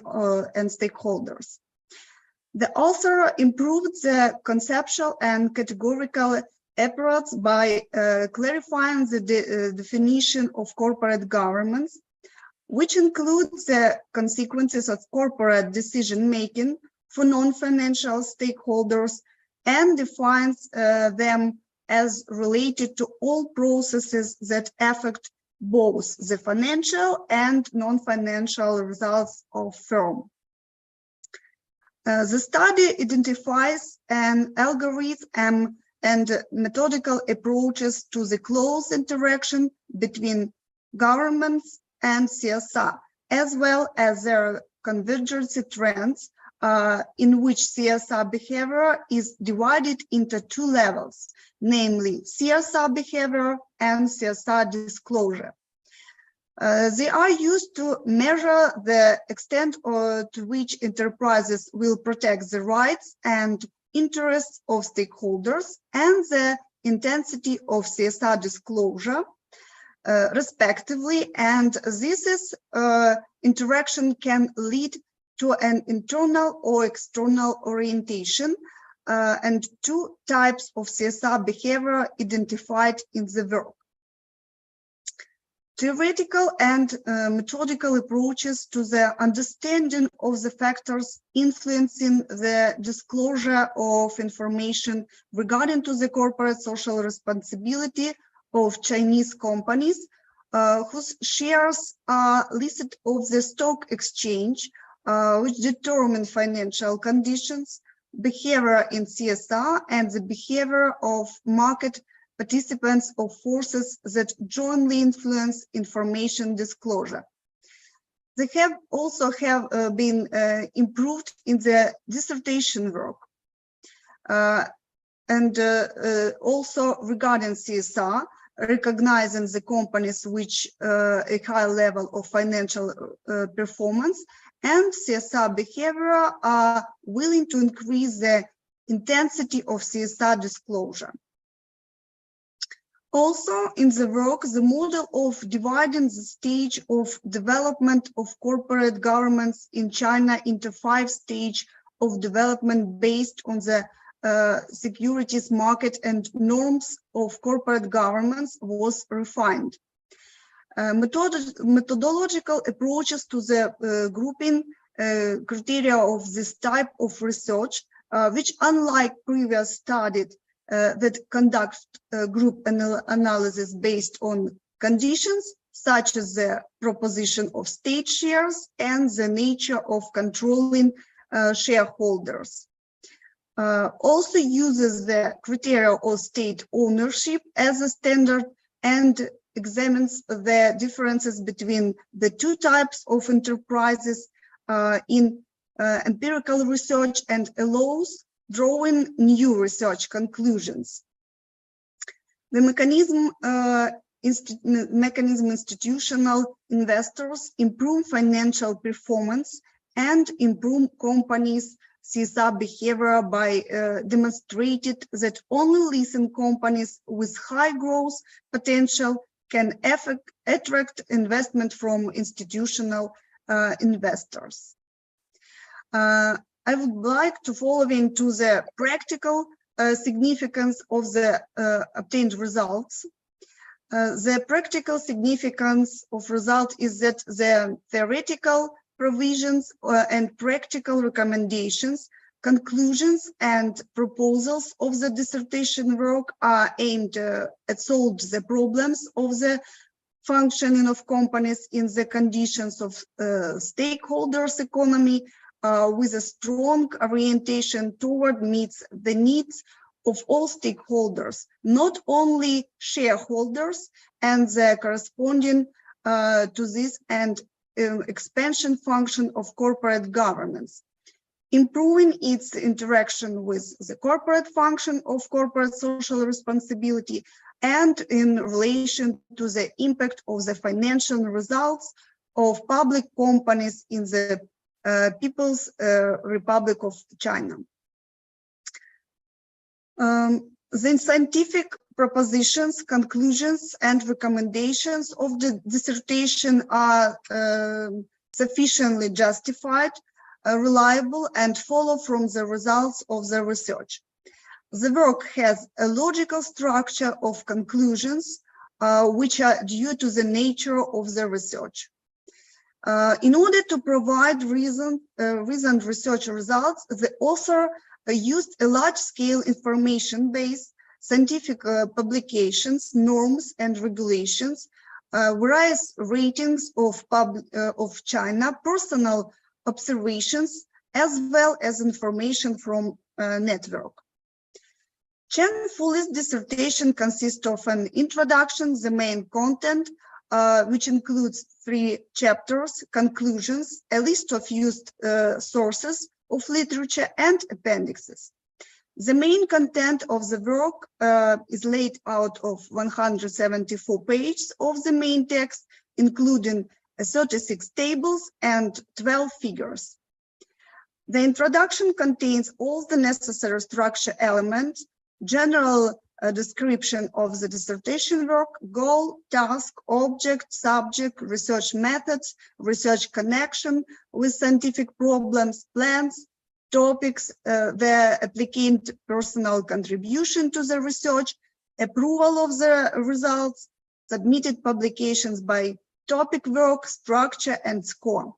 and stakeholders. The author improved the conceptual and categorical approach by clarifying the definition of corporate governance, which includes the consequences of corporate decision-making for non-financial stakeholders and defines them as related to all processes that affect both the financial and non-financial results of firm. The study identifies an algorithm and methodical approaches to the close interaction between governments and CSR, as well as their convergence trends in which CSR behavior is divided into two levels, namely CSR behavior and CSR disclosure. They are used to measure the extent to which enterprises will protect the rights and interests of stakeholders and the intensity of CSR disclosure, respectively, and this interaction can lead to an internal or external orientation and two types of CSR behavior identified in the work. Theoretical and methodical approaches to the understanding of the factors influencing the disclosure of information regarding to the corporate social responsibility of Chinese companies whose shares are listed on the stock exchange, which determine financial conditions, behavior in CSR, and the behavior of market participants or forces that jointly influence information disclosure. They have also been improved in the dissertation work. Also regarding CSR, recognizing the companies which a high level of financial performance and CSR behavior are willing to increase the intensity of CSR disclosure. Also in the work, the model of dividing the stage of development of corporate governments in China into 5 stages of development based on the securities market and norms of corporate governments was refined. Methodological approaches to the grouping criteria of this type of research, which unlike previous studies that conduct group analysis based on conditions such as the proposition of state shares and the nature of controlling shareholders. Also uses the criteria of state ownership as a standard and examines the differences between the 2 types of enterprises in empirical research and allows drawing new research conclusions. The mechanism institutional investors improve financial performance and improve companies' CSR behavior by demonstrated that only leasing companies with high growth potential can attract investment from institutional investors. I would like to follow into the practical significance of the obtained results. The practical significance of result is that the theoretical provisions and practical recommendations, conclusions and proposals of the dissertation work are aimed at solve the problems of the functioning of companies in the conditions of stakeholders economy with a strong orientation toward meets the needs of all stakeholders, not only shareholders and the corresponding to this and expansion function of corporate governance, improving its interaction with the corporate function of corporate social responsibility and in relation to the impact of the financial results of public companies in the People's Republic of China. The scientific propositions, conclusions, and recommendations of the dissertation are sufficiently justified, reliable, and follow from the results of the research. The work has a logical structure of conclusions, which are due to the nature of the research. In order to provide reasoned research results, the author used a large-scale information base, scientific publications, norms and regulations, various ratings of China, personal observations, as well as information from network. Chєнь Fúli's dissertation consists of an introduction, the main content, which includes 3 chapters, conclusions, a list of used sources of literature, and appendixes. The main content of the work is laid out of 174 pages of the main text, including 36 tables and 12 figures. The introduction contains all the necessary structure elements, general description of the dissertation work, goal, task, object, subject, research methods, research connection with scientific problems, plans, topics, the applicant personal contribution to the research, approval of the results, submitted publications by topic work, structure, and score.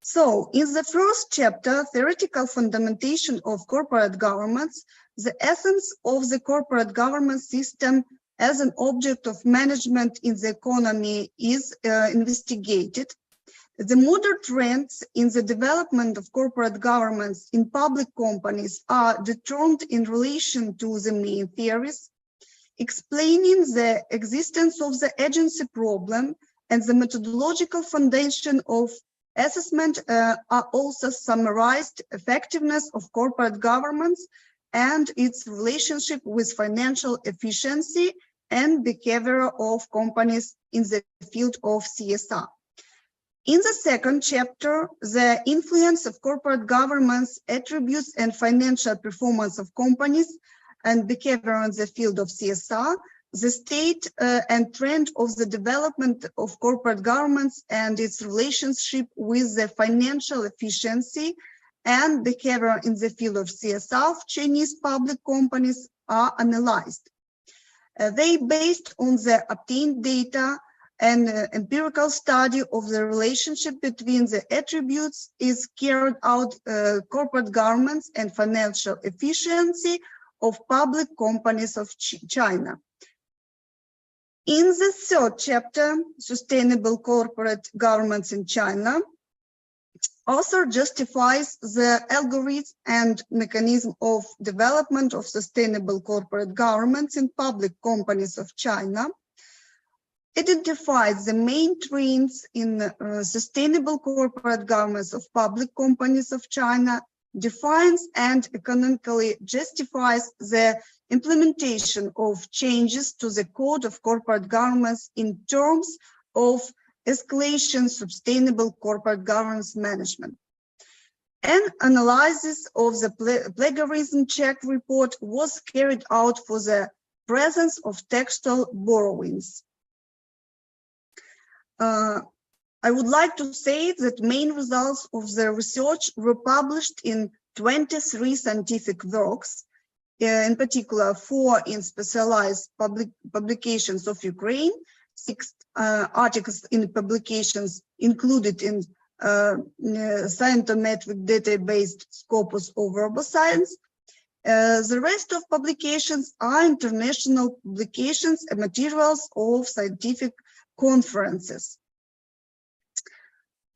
So, in the first chapter, Theoretical Fundamentation of Corporate Governments, the essence of the corporate government system as an object of management in the economy is investigated. The modern trends in the development of corporate governments in public companies are determined in relation to the main theories, explaining the existence of the agency problem and the methodological foundation of assessment are also summarized: effectiveness of corporate governance and its relationship with financial efficiency and behavior of companies in the field of CSR. In the second chapter, the influence of corporate governance, attributes and financial performance of companies and behavior in the field of CSR, the state and trend of the development of corporate governance and its relationship with the financial efficiency and behavior in the field of CSR of Chinese public companies are analyzed. They based on the obtained data and empirical study of the relationship between the attributes is carried out corporate governance and financial efficiency of public companies of China. In the third chapter, Sustainable Corporate Governance in China, author justifies the algorithm and mechanism of development of sustainable corporate governance in public companies of China, identifies the main trends in sustainable corporate governance of public companies of China, defines and economically justifies the implementation of changes to the Code of Corporate Governance in terms of escalation sustainable corporate governance management. An analysis of the plagiarism check report was carried out for the presence of textual borrowings. I would like to say that main results of the research were published in 23 scientific works, in particular 4 in specialized publications of Ukraine, 6 articles in publications included in scientometric data-based Scopus of Robo-Science. The rest of publications are international publications and materials of scientific conferences.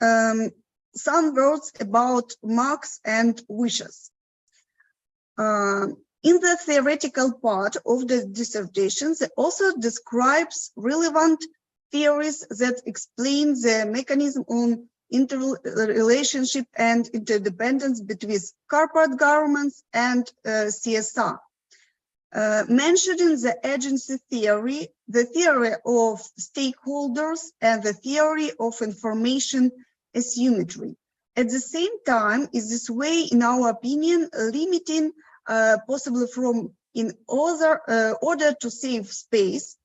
Some words about marks and wishes. In the theoretical part of the dissertation, the author describes relevant theories that explain the mechanism on interrelationship and interdependence between corporate governments and CSR. Mentioning the agency theory, the theory of stakeholders, and the theory of information asymmetry. At the same time, is this way, in our opinion, limiting possibly from in order to save space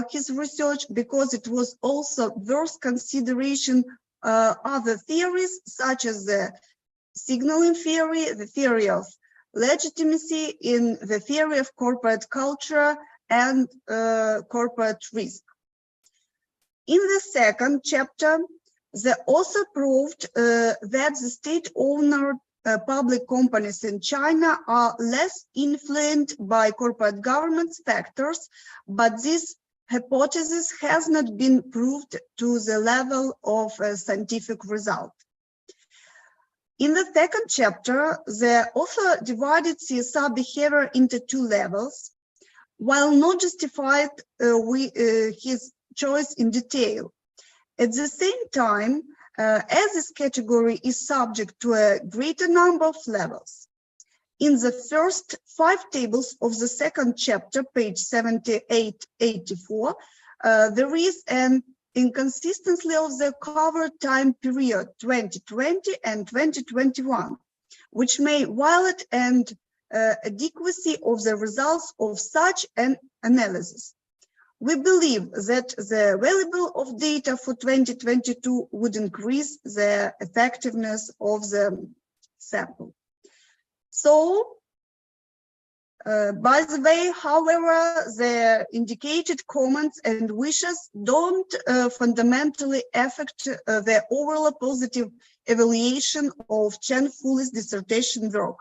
his research, because it was also worth consideration other theories such as the signaling theory, the theory of legitimacy, in the theory of corporate culture and corporate risk. In the second chapter, the author proved that the state-owned public companies in China are less influenced by corporate governance factors, but this hypothesis has not been proved to the level of a scientific result. In the second chapter, the author divided CSR behavior into 2 levels, while not justified his choice in detail. At the same time, as this category is subject to a greater number of levels. In the first 5 tables of the second chapter, page 78-84, there is an inconsistency of the covered time period 2020 and 2021, which may violate and adequacy of the results of such an analysis. We believe that the available of data for 2022 would increase the effectiveness of the sample. So, by the way, however, the indicated comments and wishes don't fundamentally affect the overall positive evaluation of Chєнь Фулі's dissertation work.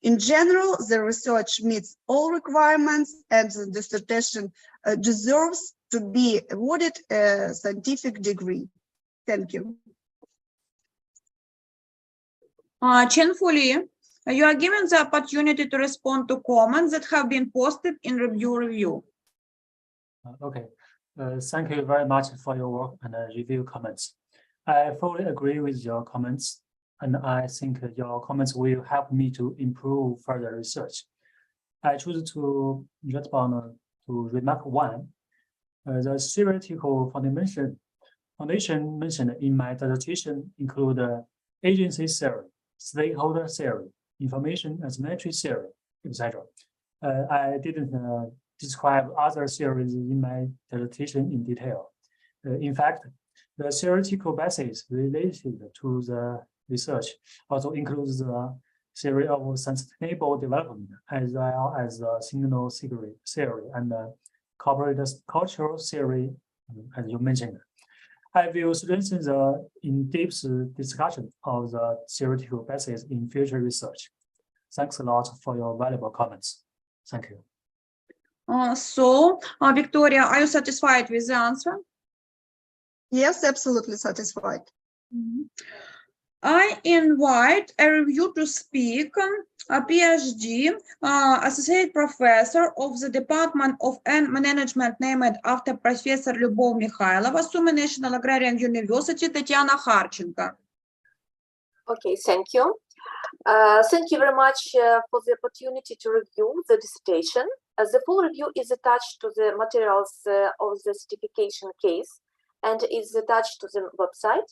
In general, the research meets all requirements and the dissertation deserves to be awarded a scientific degree. Thank you. Чєнь Фулі, you are given the opportunity to respond to comments that have been posted in review. Okay. Thank you very much for your work and review comments. I fully agree with your comments, and I think your comments will help me to improve further research. I choose to respond to remark 1. The theoretical foundation mentioned in my dissertation include agency theory, stakeholder theory, information asymmetry theory, etc. I didn't describe other theories in my dissertation in detail. In fact, the theoretical basis related to the research also includes the theory of sustainable development, as well as the signal theory and corporate cultural theory, as you mentioned. I will strengthen the in-depth discussion of the theoretical basis in future research. Thanks a lot for your valuable comments. Thank you. Victoria, are you satisfied with the answer? Yes, absolutely satisfied. I invite a review to speak, a PhD, Associate Professor of the Department of Management named after Professor Lyubov Mikhailova, Sumy National Agrarian University, Tatiana Harchenko. Okay, thank you. Thank you very much for the opportunity to review the dissertation. The full review is attached to the materials of the certification case and is attached to the website.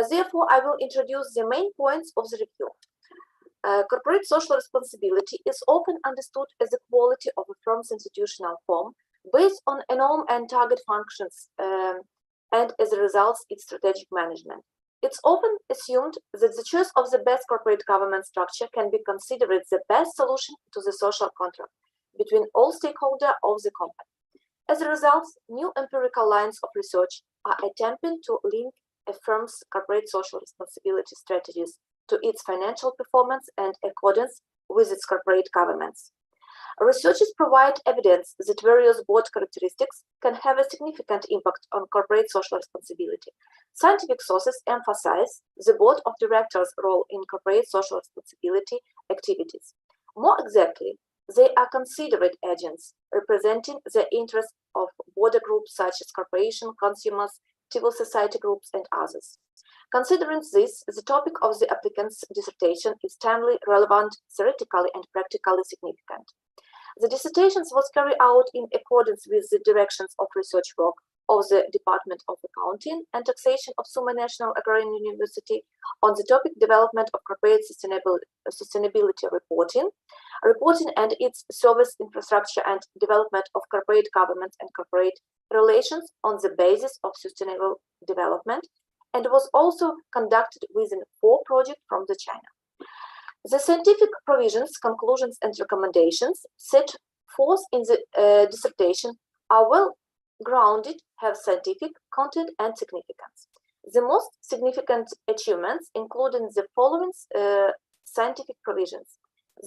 Therefore, I will introduce the main points of the review. Corporate social responsibility is often understood as the quality of a firm's institutional form based on a norm and target functions, and as a result, its strategic management. It's often assumed that the choice of the best corporate governance structure can be considered the best solution to the social contract between all stakeholders of the company. As a result, new empirical lines of research are attempting to link a firm's corporate social responsibility strategies to its financial performance and accordance with its corporate governance. Researchers provide evidence that various board characteristics can have a significant impact on corporate social responsibility. Scientific sources emphasize the board of directors' role in corporate social responsibility activities. More exactly, they are considered agents representing the interests of border groups such as corporations, consumers, civil society groups, and others. Considering this, the topic of the applicant's dissertation is timely, relevant, theoretically, and practically significant. The dissertation was carried out in accordance with the directions of research work of the Department of Accounting and Taxation of Sumy National Agrarian University on the topic development of corporate sustainability reporting and its service infrastructure and development of corporate governance and corporate relations on the basis of sustainable development, and was also conducted within 4 projects from China. The scientific provisions, conclusions, and recommendations set forth in the dissertation are well grounded, have scientific content and significance. The most significant achievements include the following scientific provisions.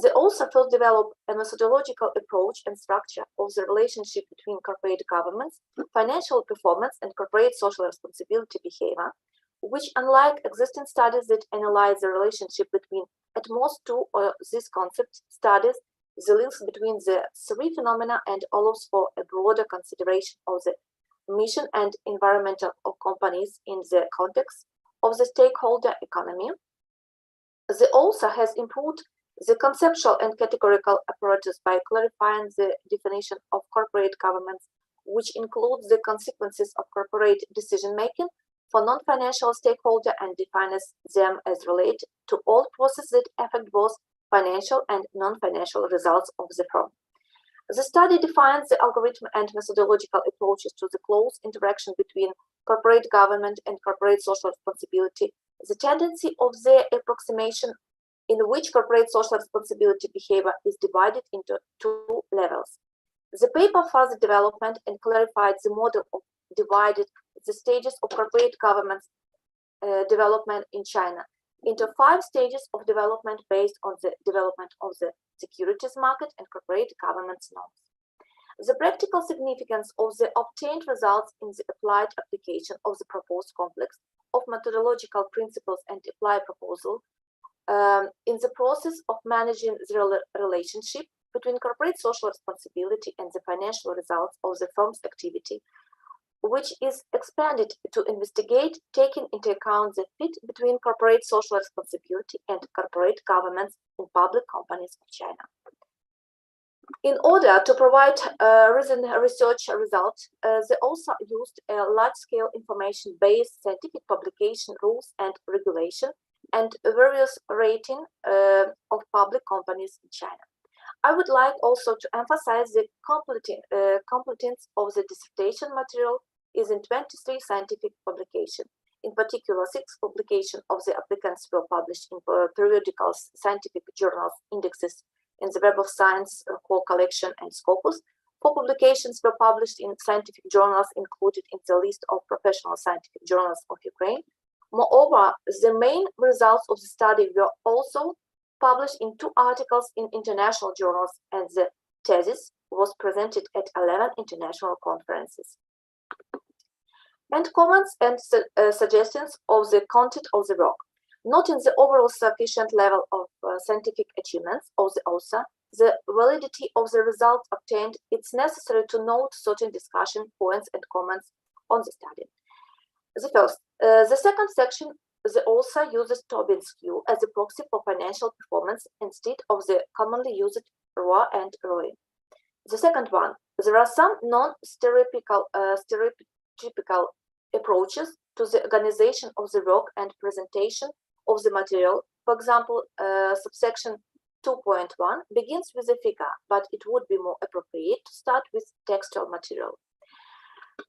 The author first developed a methodological approach and structure of the relationship between corporate governance, financial performance, and corporate social responsibility behavior, which, unlike existing studies that analyze the relationship between at most 2 or these concepts, studies the links between the 3 phenomena and allows for a broader consideration of the mission and environmental of companies in the context of the stakeholder economy. The author has improved the conceptual and categorical apparatus by clarifying the definition of corporate governance, which includes the consequences of corporate decision-making for non-financial stakeholders and defines them as related to all processes that affect both financial and non-financial results of the firm. The study defines the algorithm and methodological approaches to the close interaction between corporate government and corporate social responsibility, the tendency of their approximation in which corporate social responsibility behavior is divided into 2 levels. The paper further development and clarified the model of divided the stages of corporate governance development in China into 5 stages of development based on the development of the securities market and corporate governance norms. The practical significance of the obtained results in the applied application of the proposed complex of methodological principles and applied proposal in the process of managing the relationship between corporate social responsibility and the financial results of the firm's activity which is expanded to investigate taking into account the fit between corporate social responsibility and corporate governance in public companies of China. In order to provide recent research results, they also used a large-scale information-based scientific publication rules and regulation and various rating of public companies in China. I would like also to emphasize the competence of the dissertation material is in 23 scientific publications. In particular, 6 publications of the applicants were published in periodical scientific journals indexes in the Web of Science core collection and Scopus. 4 publications were published in scientific journals included in the list of professional scientific journals of Ukraine. Moreover, the main results of the study were also published in 2 articles in international journals, and the thesis was presented at 11 international conferences. And comments and suggestions of the content of the work. Noting the overall sufficient level of scientific achievements of the author, the validity of the results obtained, it's necessary to note certain discussion points and comments on the study. The second section, the author uses Tobin's Q as a proxy for financial performance instead of the commonly used ROA and ROE. The second one, there are some non-stereotypical approaches to the organization of the work and presentation of the material. For example, subsection 2.1 begins with a figure, but it would be more appropriate to start with textual material.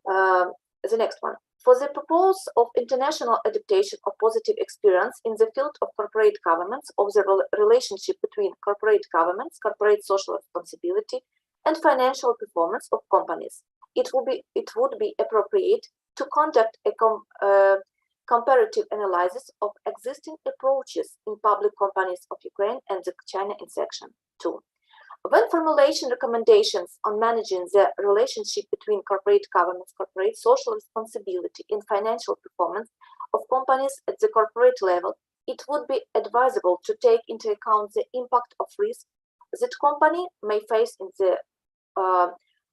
The next one. For the purpose of international adaptation of positive experience in the field of corporate governance, of the relationship between corporate governance, corporate social responsibility, and financial performance of companies, it would be appropriate to conduct a comparative analysis of existing approaches in public companies of Ukraine and the China in section 2. When formulation recommendations on managing the relationship between corporate governance, corporate social responsibility, and financial performance of companies at the corporate level, it would be advisable to take into account the impact of risk that company may face in the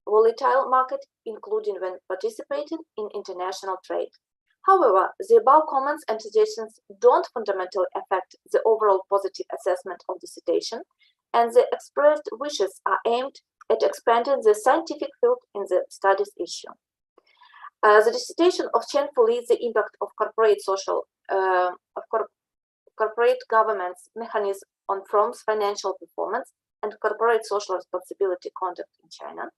volatile market, including when participating in international trade. However, the above comments and suggestions don't fundamentally affect the overall positive assessment of the situation, and the expressed wishes are aimed at expanding the scientific field in the studies issue. The dissertation of Chєнь Фулі, the impact of corporate governance mechanism on firms' financial performance and corporate social responsibility conduct in China,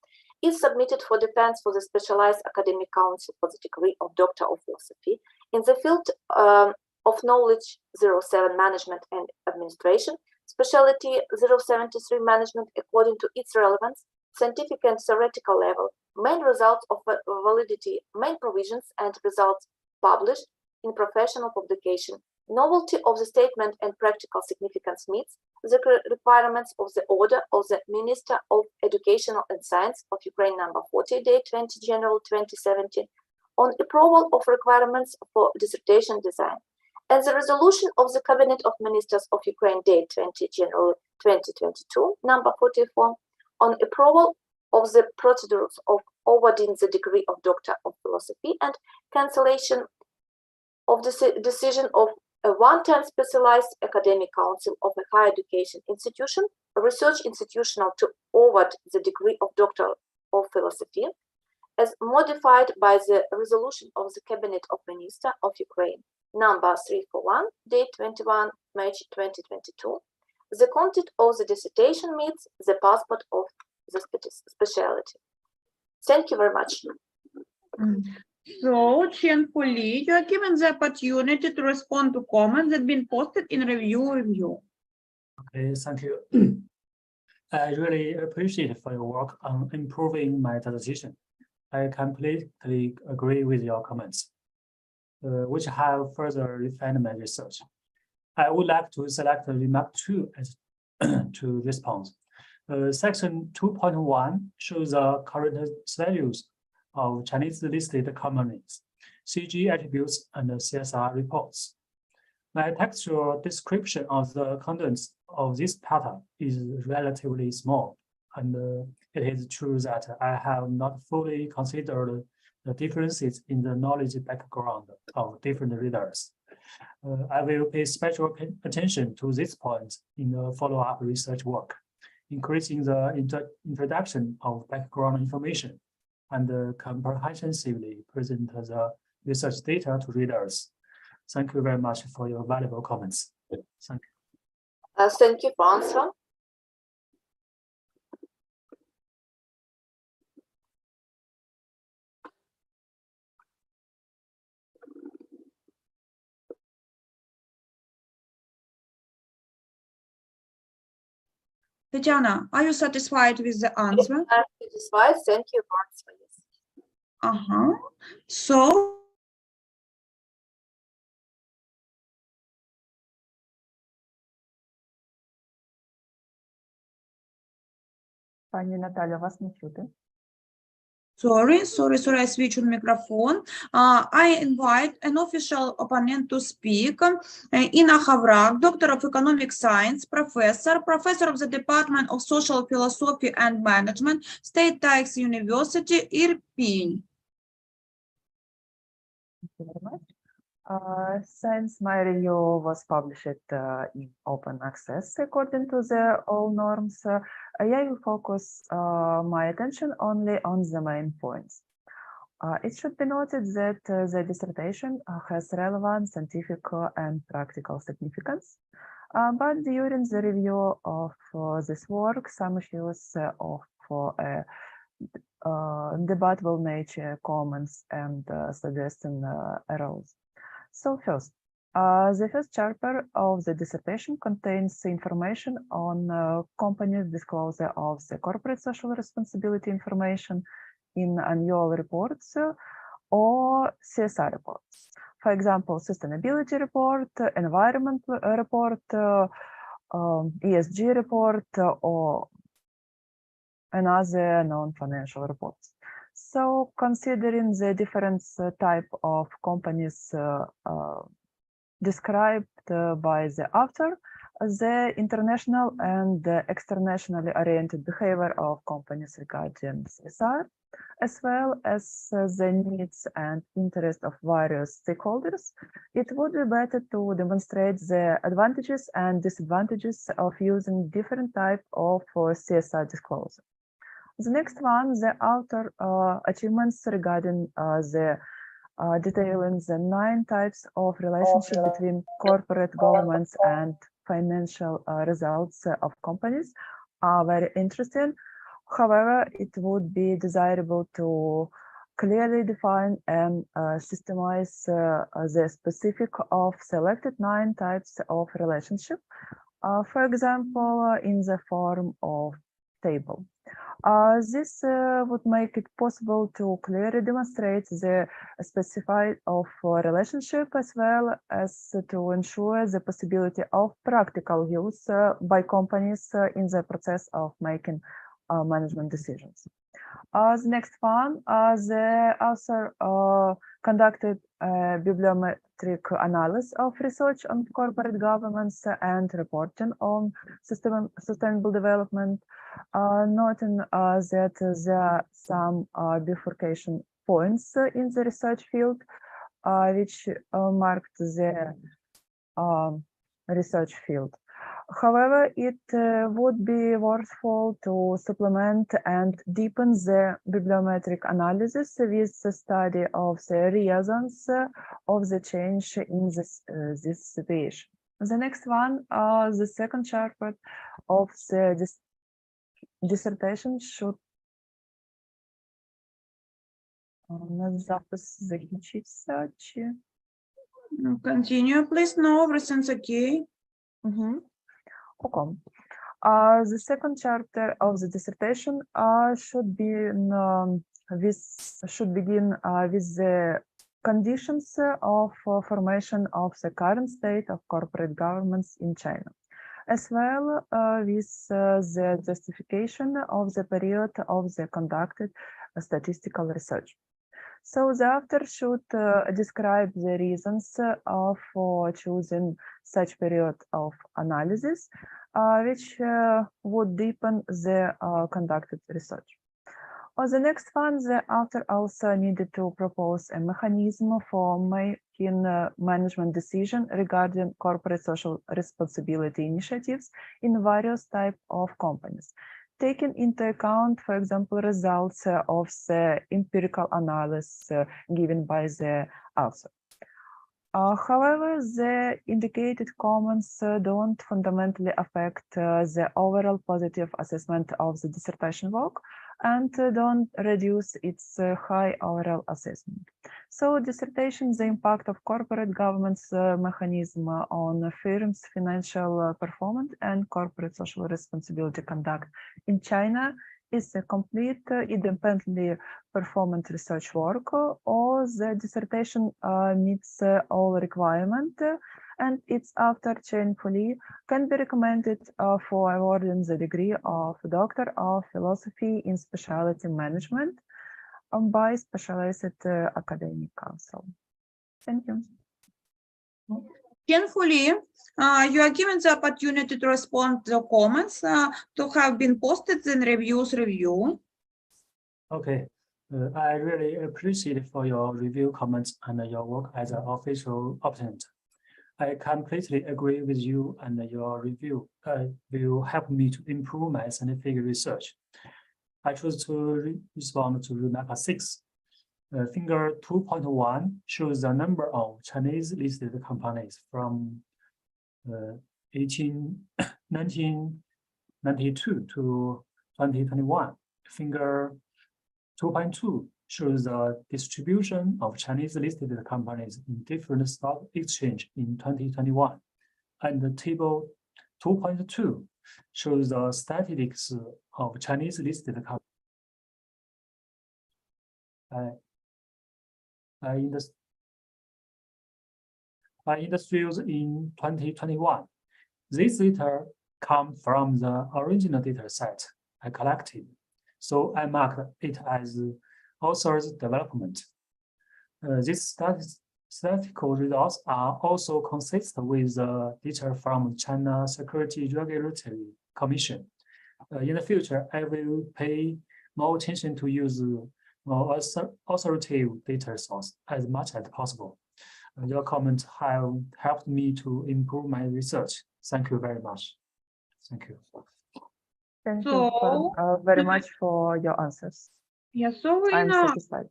is submitted for defense for the Specialized Academic Council for the degree of Doctor of Philosophy in the field of Knowledge 07 Management and Administration, Specialty 073 Management according to its relevance, scientific and theoretical level, main results of validity, main provisions and results published in professional publication. Novelty of the statement and practical significance meets the requirements of the order of the Minister of Education and Science of Ukraine number 40, date 20 January 2017, on approval of requirements for dissertation design, and the resolution of the Cabinet of Ministers of Ukraine date 20 January 2022, number 44, on approval of the procedures of awarding the degree of Doctor of Philosophy and cancellation of the decision of a one-time specialized academic council of a higher education institution, a research institutional to award the degree of Doctor of Philosophy, as modified by the resolution of the Cabinet of Ministers of Ukraine, number 341, date 21 March 2022. The content of the dissertation meets the passport of the specialty. Thank you very much. So, Chєнь Фулі, you are given the opportunity to respond to comments that have been posted in review. Okay, thank you. I really appreciate for your work on improving my dissertation. I completely agree with your comments, which have further refined my research. I would like to select remark 2 as to respond. Section 2.1 shows the current status of Chinese listed companies, CG attributes, and CSR reports. My textual description of the contents of this pattern is relatively small, and it is true that I have not fully considered the differences in the knowledge background of different readers. I will pay special attention to this point in the follow-up research work, increasing the introduction of background information and comprehensively present the research data to readers. Thank you very much for your valuable comments. Thank you. Thank you for answer. Tatiana, are you satisfied with the answer? I'm satisfied. Thank you for answering. So, Пані Наталя, вас не чути. sorry, I switch on microphone. I invite an official opponent to speak, Inna Havrak, Doctor of Economic Science, Professor of the Department of Social Philosophy and Management, State Tax University, Irpin. Thank you very much. Since my review was published in open access according to the all norms, I will focus my attention only on the main points. It should be noted that the dissertation has relevant scientific and practical significance, but during the review of this work, some issues of debatable nature, comments, and suggestions arose. So first, the first chapter of the dissertation contains information on companies' disclosure of the corporate social responsibility information in annual reports or CSR reports. For example, sustainability report, environment report, ESG report, or another non-financial reports. So, considering the different type of companies described by the author, the international and the externally oriented behavior of companies regarding CSR, as well as the needs and interest of various stakeholders, it would be better to demonstrate the advantages and disadvantages of using different type of CSR disclosure. The next one, the author achievements regarding the detailing the 9 types of relationship between corporate governments and financial results of companies are very interesting. However, it would be desirable to clearly define and systemize the specific of selected 9 types of relationship, for example, in the form of table. This would make it possible to clearly demonstrate the specified of relationship as well as to ensure the possibility of practical use by companies in the process of making management decisions. The next one, the author conducted a bibliometric analysis of research on corporate governance and reporting on sustainable development, noting that there are some bifurcation points in the research field, which marked the research field. However, it would be worthwhile to supplement and deepen the bibliometric analysis with the study of the reasons of the change in this situation. The next one, the second chapter of the dissertation should Continue, please. No, everything's okay. Okay. The second chapter of the dissertation should begin with the conditions of formation of the current state of corporate governments in China, as well with the justification of the period of the conducted statistical research. So the author should describe the reasons for choosing such period of analysis, which would deepen the conducted research. On the next one, the author also needed to propose a mechanism for making management decision regarding corporate social responsibility initiatives in various types of companies, taking into account, for example, results of the empirical analysis given by the author. However, the indicated comments don't fundamentally affect the overall positive assessment of the dissertation work and don't reduce its high overall assessment. So dissertation, the impact of corporate governance mechanism on firms' financial performance and corporate social responsibility conduct in China is a complete independently performant research work, or the dissertation meets all requirements, and its author, Chєнь Фулі, can be recommended for awarding the degree of Doctor of Philosophy in Specialty Management by Specialized Academic Council. Thank you. Chєнь Фулі, you are given the opportunity to respond to the comments to have been posted in reviews review. Okay, I really appreciate for your review comments and your work as an official opponent. I completely agree with you, and your review will help me to improve my scientific research. I choose to respond to remark 6. Figure 2.1 shows the number of Chinese listed companies from 1992 to 2021. Figure 2.2 shows the distribution of Chinese listed companies in different stock exchange in 2021. And the table 2.2 shows the statistics of Chinese listed companies by industries in 2021. This data come from the original data set I collected, so I marked it as author's development. These statistical results are also consistent with the data from China Security Regulatory Commission. In the future, I will pay more attention to use more authoritative data source as much as possible. Your comments have helped me to improve my research. Thank you very much. Thank you. Thank you very much for your answers. Yeah, so we I'm know. satisfied.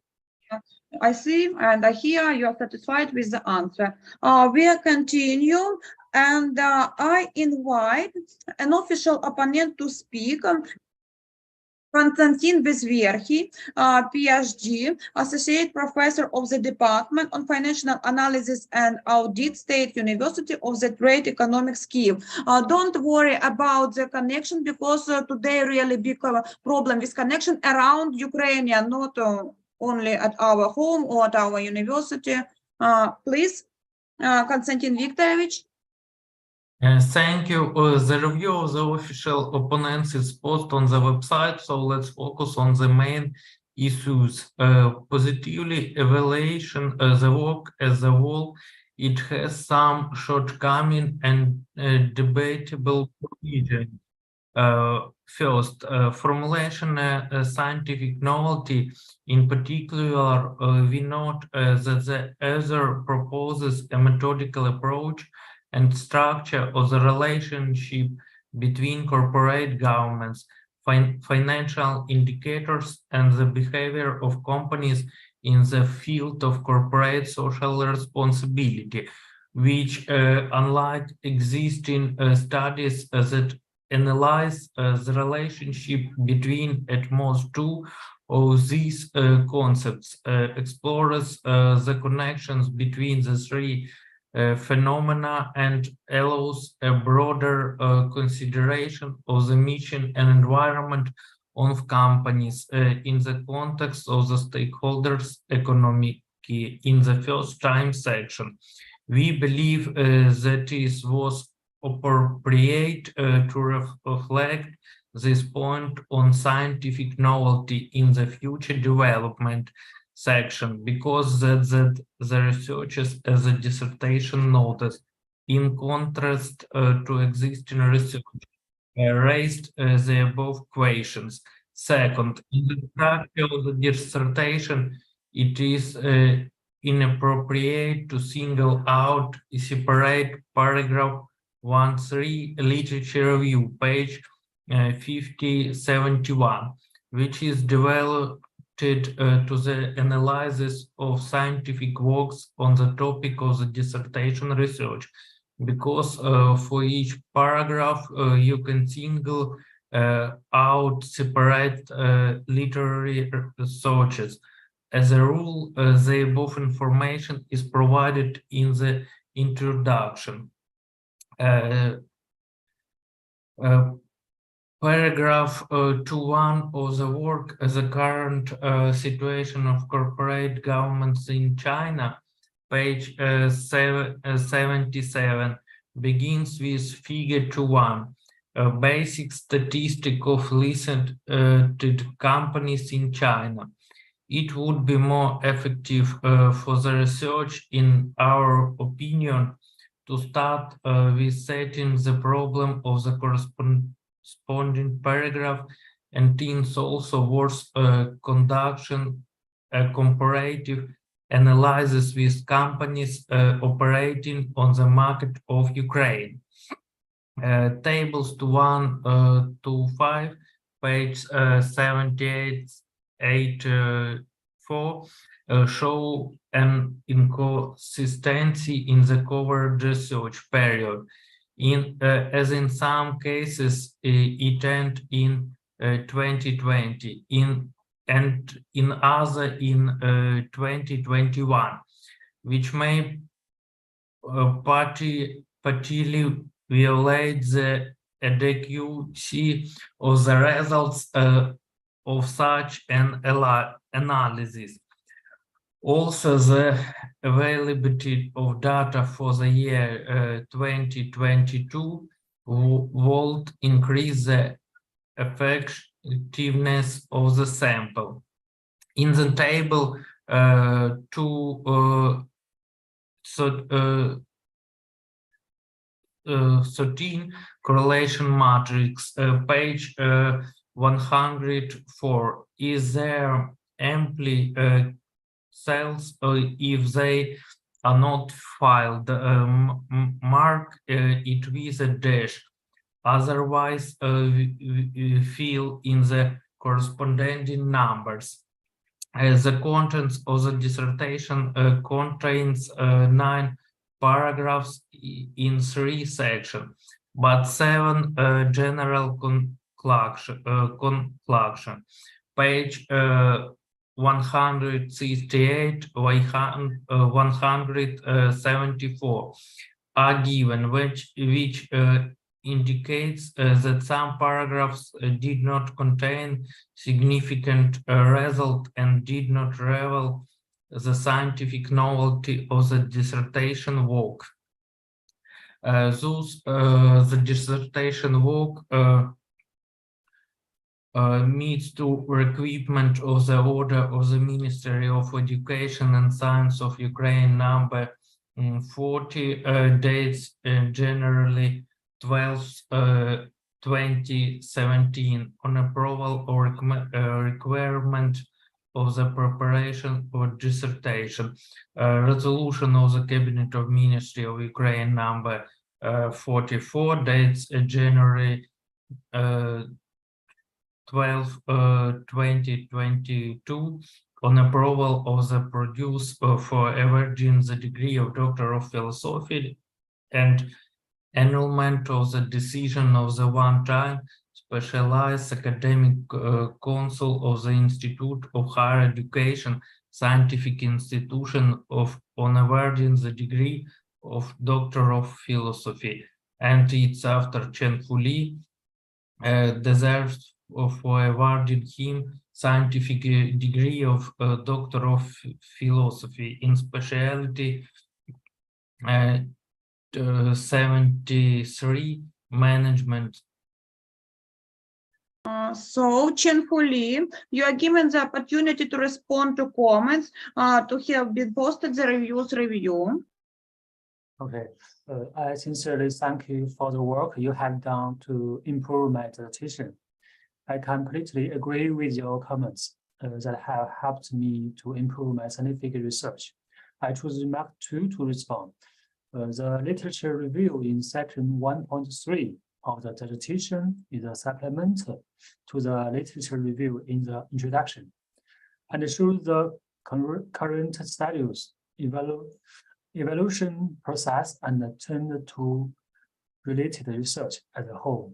I see and I hear you are satisfied with the answer. We'll continue, and I invite an official opponent to speak. Konstantin Bezverkhy, PhD, Associate Professor of the Department on Financial Analysis and Audit, State University of the Trade Economic Scheme. Don't worry about the connection, because today really big problem with connection around Ukraine, not only at our home or at our university. Please, Konstantin Viktorovich. Thank you. The review of the official opponents is posted on the website, so let's focus on the main issues. Positively evaluation the work as a whole. It has some shortcoming and debatable provision. First, formulation scientific novelty. In particular, we note that the author proposes a methodical approach and structure of the relationship between corporate governments, financial indicators, and the behavior of companies in the field of corporate social responsibility, which, unlike existing studies that analyze the relationship between at most two of these concepts, explores the connections between the three phenomena and allows a broader consideration of the mission and environment of companies in the context of the stakeholders' economic in the first time section. We believe that it was appropriate to reflect this point on scientific novelty in the future development section, because the researchers as a dissertation notice, in contrast to existing research, raised the above questions. Second, in the structure of the dissertation, it is inappropriate to single out a separate paragraph 1.3 literature review, page 5071, which is devoted to the analysis of scientific works on the topic of the dissertation research, because for each paragraph you can single out separate literary sources. As a rule, the above information is provided in the introduction. Paragraph 2.1 of the work, the current situation of corporate governments in China, page 77, begins with figure 2.1, a basic statistic of listed companies in China. It would be more effective for the research, in our opinion, to start with setting the problem of the corresponding paragraph, and it's also worth conducting a comparative analysis with companies operating on the market of Ukraine. Tables 2.1 to 5, page 78-84 show an inconsistency in the covered research period. As in some cases, it ended in 2020, and in other in 2021, which may partially violate the adequacy of the results of such an analysis. Also, the availability of data for the year 2022 would increase the effectiveness of the sample. In the table 13 correlation matrix, page 104, is there amply cells if they are not filed, mark it with a dash, otherwise fill in the corresponding numbers. The contents of the dissertation contains 9 paragraphs in 3 sections, but 7 general conclusion. Page 168, 174 are given, which indicates that some paragraphs did not contain significant result and did not reveal the scientific novelty of the dissertation work. Thus, the dissertation work meets to requirement of the order of the Ministry of Education and Science of Ukraine number 40, dates generally 12 2017, on approval or requirement of the preparation of dissertation. Resolution of the Cabinet of Ministry of Ukraine number 44, dates January 12, 2022, on approval of the produce for awarding the degree of Doctor of Philosophy and annulment of the decision of the one-time specialized academic council of the Institute of Higher Education Scientific Institution on awarding the degree of Doctor of Philosophy, and its after Chєнь Фулі deserves for awarding him scientific degree of Doctor of Philosophy in specialty 73 management. So, Chєнь Фулі, you are given the opportunity to respond to comments to have been posted the review. Okay, I sincerely thank you for the work you have done to improve my dissertation. I completely agree with your comments that have helped me to improve my scientific research. I choose remark 2 to respond. The literature review in section 1.3 of the dissertation is a supplement to the literature review in the introduction and shows the current status, evaluation process, and trend to related research as a whole.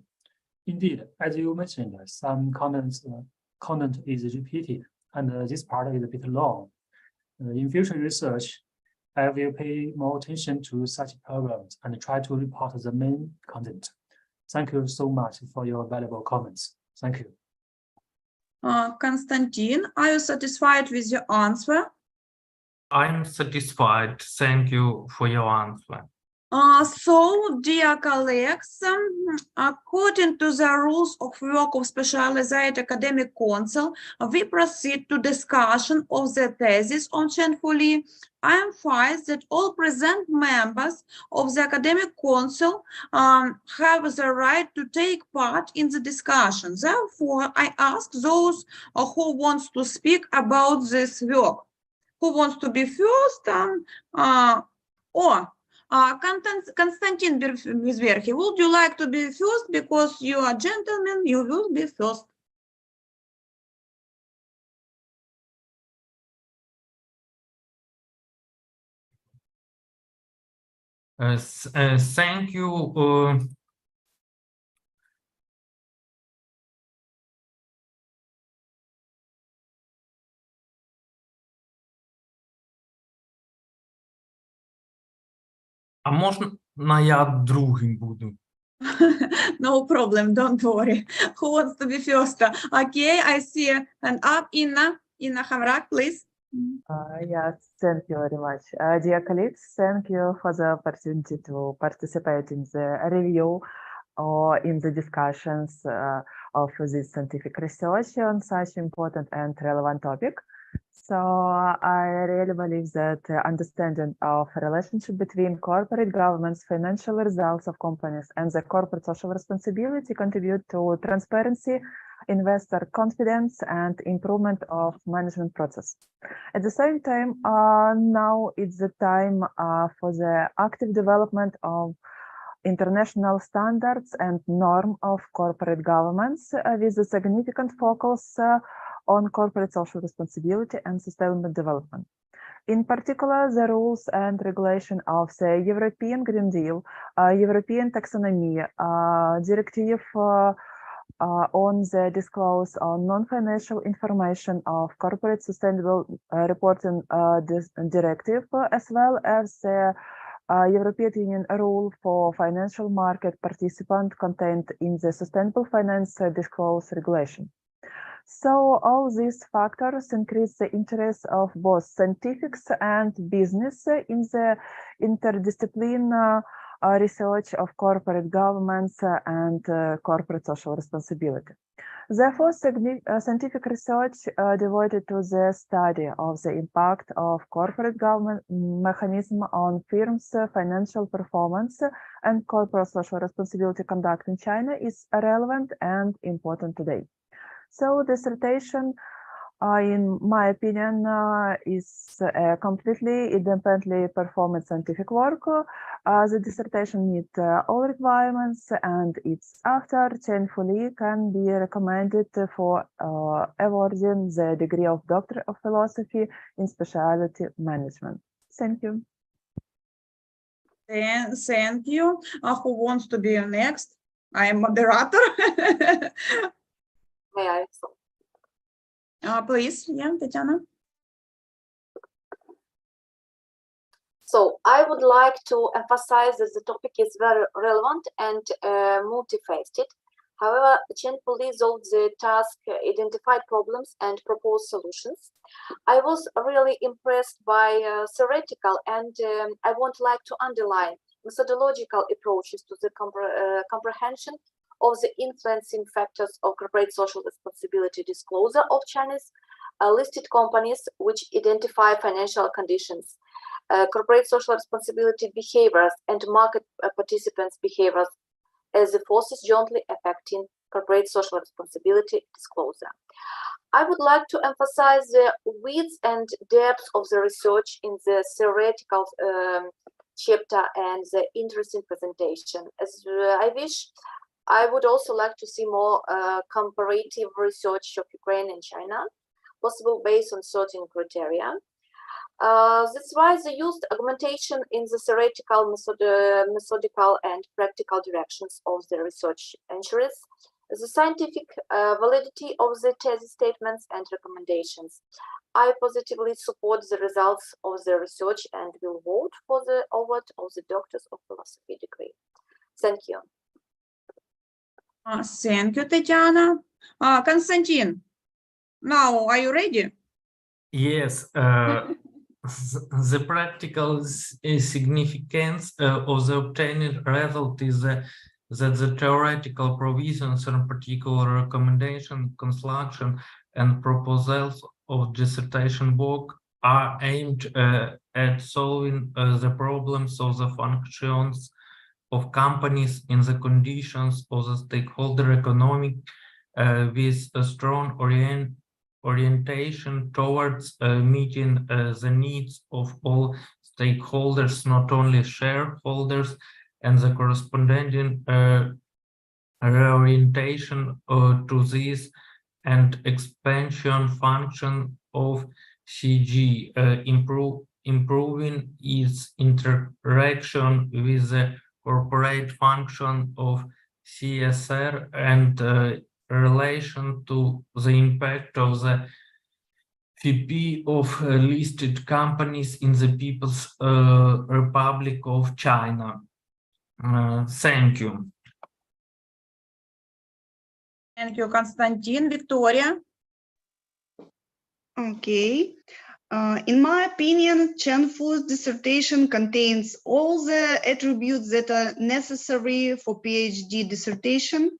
Indeed, as you mentioned, some content is repeated, and this part is a bit long. In future research, I will pay more attention to such problems and try to report the main content. Thank you so much for your valuable comments. Thank you. Konstantin, are you satisfied with your answer? I'm satisfied. Thank you for your answer. So, dear colleagues, according to the rules of work of Specialized Academic Council, we proceed to discussion of the thesis on Chєнь Фулі. I am advised that all present members of the Academic Council have the right to take part in the discussion. Therefore, I ask those who wants to speak about this work. Who wants to be first? Konstantin Bezverkhy, would you like to be first? Because you are gentleman, you will be first. Thank you. А можна я другим буду? No problem, don't worry. Who wants to be first? Okay, I see an up. Inna Hamrak, please. Yes, thank you very much. Dear colleagues, thank you for the opportunity to participate in the review or in the discussions of this scientific research on such important and relevant topic. So I really believe that understanding of relationship between corporate governance, financial results of companies, and the corporate social responsibility contribute to transparency, investor confidence, and improvement of management process. At the same time, now it's the time for the active development of international standards and norm of corporate governance with a significant focus on corporate social responsibility and sustainable development. In particular, the rules and regulation of the European Green Deal, European Taxonomy, Directive on the disclose on non-financial information of corporate sustainable reporting directive, as well as the European Union rule for financial market participant contained in the Sustainable Finance Disclosure Regulation. So all these factors increase the interest of both scientifics and business in the interdisciplinary research of corporate governance and corporate social responsibility. Therefore, scientific research devoted to the study of the impact of corporate government mechanism on firms' financial performance and corporate social responsibility conduct in China is relevant and important today. So dissertation, in my opinion, is a completely independently performed scientific work. The dissertation meets all requirements, and it's after Chєнь Фулі can be recommended for awarding the degree of Doctor of Philosophy in Specialty Management. Thank you. Thank you. Who wants to be next? I am moderator. May I? Please, yeah, Tatiana. So I would like to emphasize that the topic is very relevant and multifaceted. However, Chєнь Фулі solved the task, identified problems, and proposed solutions. I was really impressed by theoretical and I would like to underline methodological approaches to the comprehension of the influencing factors of corporate social responsibility disclosure of Chinese listed companies which identify financial conditions, corporate social responsibility behaviors, and market participants' behaviors as the forces jointly affecting corporate social responsibility disclosure. I would like to emphasize the width and depth of the research in the theoretical chapter and the interesting presentation. As I would also like to see more comparative research of Ukraine and China, possible based on certain criteria. That's why they used augmentation in the theoretical, methodical, and practical directions of the research ensures the scientific validity of the thesis statements and recommendations. I positively support the results of the research and will vote for the award of the Doctors of Philosophy degree. Thank you. Thank you, Tatiana. Konstantin, now are you ready? Yes, the practical significance of the obtained result is that the theoretical provisions and particular recommendation, construction, and proposals of dissertation work are aimed at solving the problems of the functions of companies in the conditions of the stakeholder economic with a strong orientation towards meeting the needs of all stakeholders, not only shareholders, and the corresponding reorientation to this and expansion function of CG, improving its interaction with the corporate function of CSR and relation to the impact of the VP of listed companies in the People's Republic of China. Thank you. Thank you, Konstantin. Victoria? Okay. In my opinion, Chєнь Фулі's dissertation contains all the attributes that are necessary for PhD dissertation.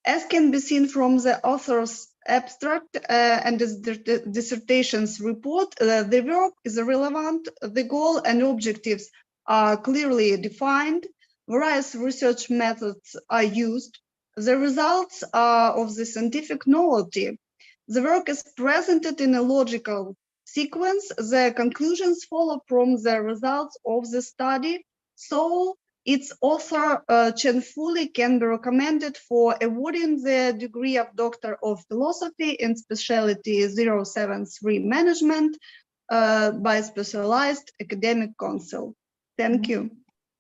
As can be seen from the author's abstract and the dissertation's report, the work is relevant, the goal and objectives are clearly defined, various research methods are used, the results are of the scientific novelty. The work is presented in a logical sequence. The conclusions follow from the results of the study. So its author, Chєнь Фулі, can be recommended for awarding the degree of Doctor of Philosophy in specialty 073 Management by Specialized Academic Council. Thank you.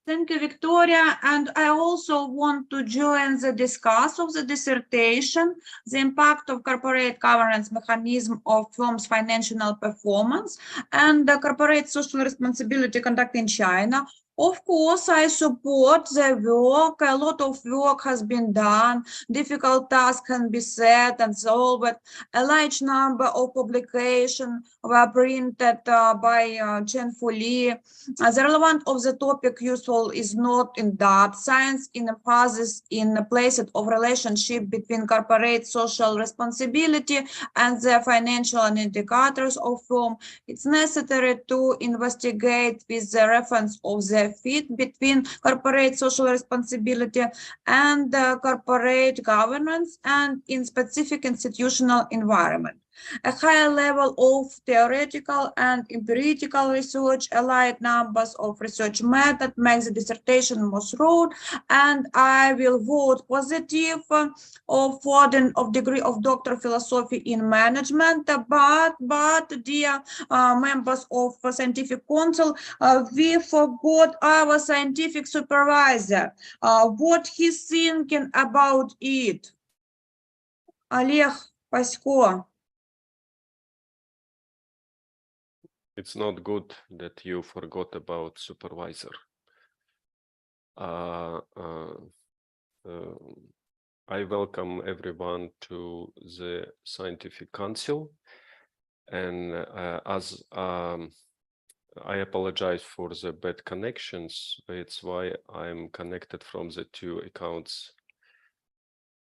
Thank you, Victoria. And I also want to join the discussion of the dissertation, the impact of corporate governance mechanism of firms' financial performance and the corporate social responsibility conduct in China. Of course, I support the work. A lot of work has been done. Difficult tasks can be set and solved. A large number of publications were printed by Chєнь Фулі. The relevance of the topic useful is not in that science, in emphasis in the place of relationship between corporate social responsibility and the financial indicators of firm. It's necessary to investigate with the reference of the fit between corporate social responsibility and corporate governance and in specific institutional environment. A higher level of theoretical and empirical research, allied numbers of research methods makes the dissertation more thorough, and I will vote positive for the degree of Doctor of Philosophy in Management. But dear members of Scientific Council, we forgot our scientific supervisor. What he's thinking about it? Олег Пасько. It's not good that you forgot about supervisor. I welcome everyone to the Scientific Council, and as I apologize for the bad connections, it's why I'm connected from the two accounts.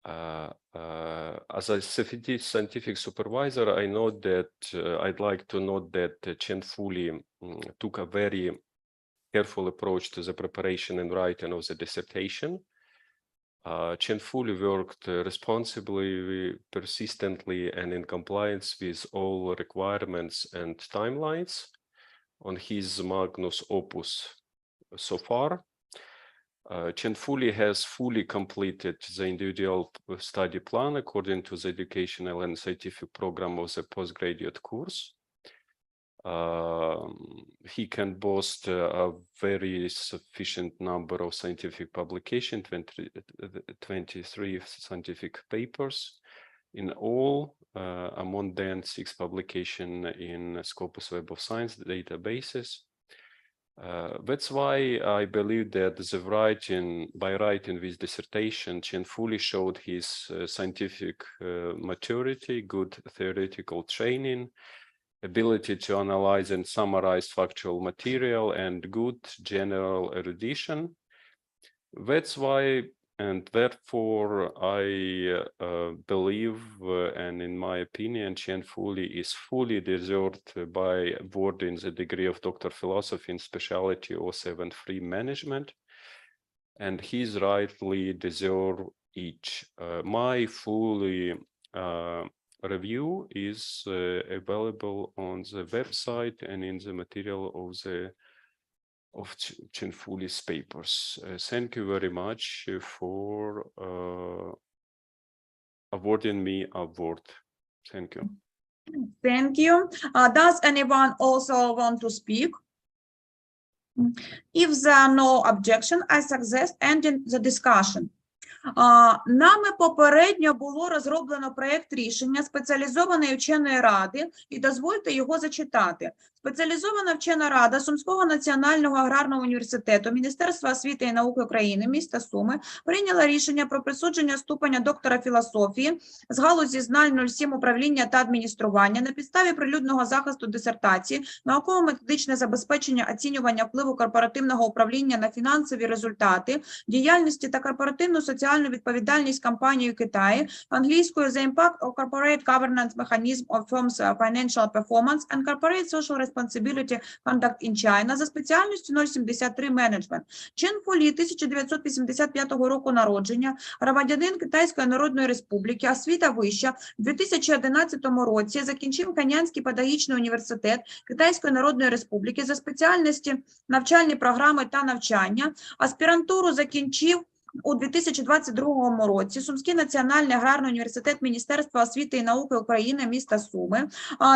As a scientific supervisor, I know that I'd like to note that Chєнь Фулі took a very careful approach to the preparation and writing of the dissertation. Chєнь Фулі worked responsibly, persistently, and in compliance with all requirements and timelines on his magnus opus so far. Chєнь Фулі has fully completed the individual study plan according to the educational and scientific program of the postgraduate course. He can boast a very sufficient number of scientific publications, 23 scientific papers in all, among them 6 publications in Scopus Web of Science databases. That's why I believe that by writing this dissertation, Chєнь Фулі showed his scientific maturity, good theoretical training, ability to analyze and summarize factual material, and good general erudition. That's why and therefore I believe, and in my opinion, Chєнь Фулі is fully deserved by awarding the degree of Doctor of Philosophy in specialty 073 management, and he's rightly deserve each. My fully review is available on the website and in the material of Chєнь Фулі's papers. Thank you very much for awarding me award. Thank you. Thank you. Does anyone also want to speak? If there are no objection, I suggest ending the discussion. Нами попередньо було розроблено проєкт рішення спеціалізованої вченої ради, і дозвольте його зачитати. Спеціалізована вчена рада Сумського національного аграрного університету Міністерства освіти і науки України, міста Суми, прийняла рішення про присудження ступеня доктора філософії з галузі знань 07 управління та адміністрування на підставі прилюдного захисту дисертації, науково-методичне забезпечення оцінювання впливу корпоративного управління на фінансові результати, діяльності та корпоративну соціальну відповідальність компанії у Китаї, англійською The Impact of Corporate Governance Mechanism of Firms' Financial Performance and Corporate Social Responsibility Conduct in China за спеціальністю 073 менеджмент. Чєнь Фулі, 1985 року народження, громадянин Китайської Народної Республіки, освіта вища, в 2011 році закінчив Канянський педагогічний університет Китайської Народної Республіки за спеціальності навчальні програми та навчання, аспірантуру закінчив у 2022 році Сумський національний аграрний університет Міністерства освіти і науки України, міста Суми.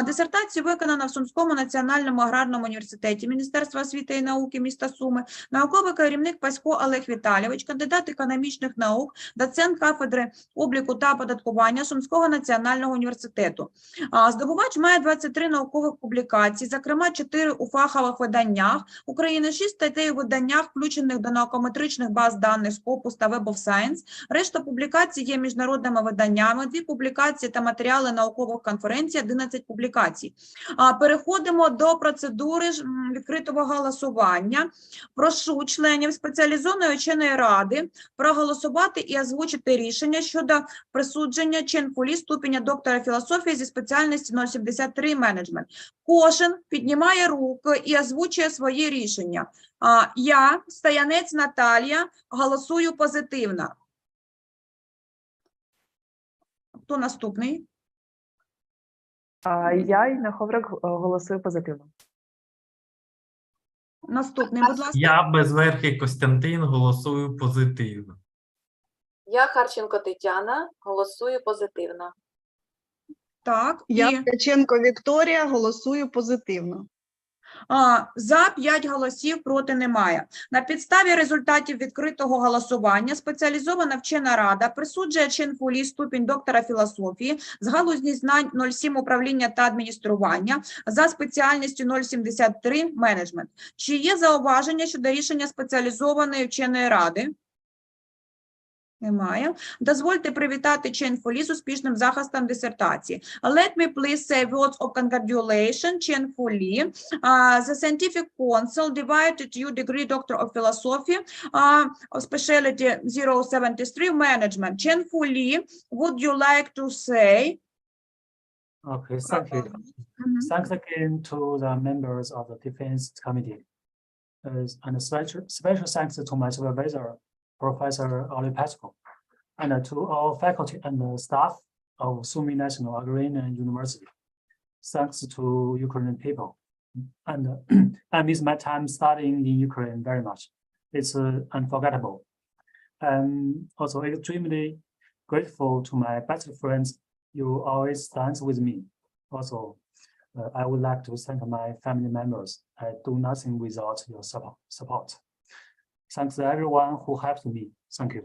Дисертацію виконано в Сумському національному аграрному університеті Міністерства освіти і науки, міста Суми. Науковий керівник Пасько Олег Віталійович, кандидат економічних наук, доцент кафедри обліку та оподаткування Сумського національного університету. Здобувач має 23 наукових публікацій, зокрема 4 у фахових виданнях України, 6 статей у виданнях, включених до наукометричних баз даних Scopus та Web of Science. Решта публікацій є міжнародними виданнями, 2 публікації та матеріали наукових конференцій, 11 публікацій. Переходимо до процедури відкритого голосування. Прошу членів спеціалізованої вченої ради проголосувати і озвучити рішення щодо присудження Чєнь Фулі ступеня доктора філософії зі спеціальності 073 менеджмент. Кожен піднімає руку і озвучує своє рішення. Я, Стоянець Наталія, голосую позитивно. Хто наступний? Я, Інна Ховрик, голосую позитивно. Наступний, будь ласка. Я, Безверхий Костянтин, голосую позитивно. Я, Харченко Тетяна, голосую позитивно. Так, Я, і Ткаченко Вікторія, голосую позитивно. за 5 голосів, проти немає. На підставі результатів відкритого голосування спеціалізована вчена рада присуджує Чєнь Фулі ступінь доктора філософії з галузі знань 07 управління та адміністрування за спеціальністю 073 менеджмент. Чи є зауваження щодо рішення спеціалізованої вченої ради? Немає. Дозвольте привітати Чєнь Фулі з успішним захистом дисертації. Let me please say words of congratulation, Чєнь Фулі. The scientific council divided you degree Doctor of Philosophy of specialty 073 management. Чєнь Фулі, would you like to say? Okay, thank you. Thanks again to the members of the Defense Committee. And a special thanks to my supervisor, Professor Oli Pasco. and to all faculty and staff of Sumy National Agrarian University. Thanks to Ukrainian people. And I miss my time studying in Ukraine very much. It's unforgettable. I'm also extremely grateful to my best friends. You always stand with me. Also, I would like to thank my family members. I do nothing without your support. Thanks to everyone who helped me. Thank you.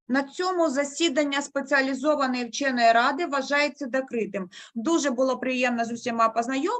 На цьому засідання спеціалізованої вченої ради вважається закритим. Дуже було приємно з усіма познайомитися.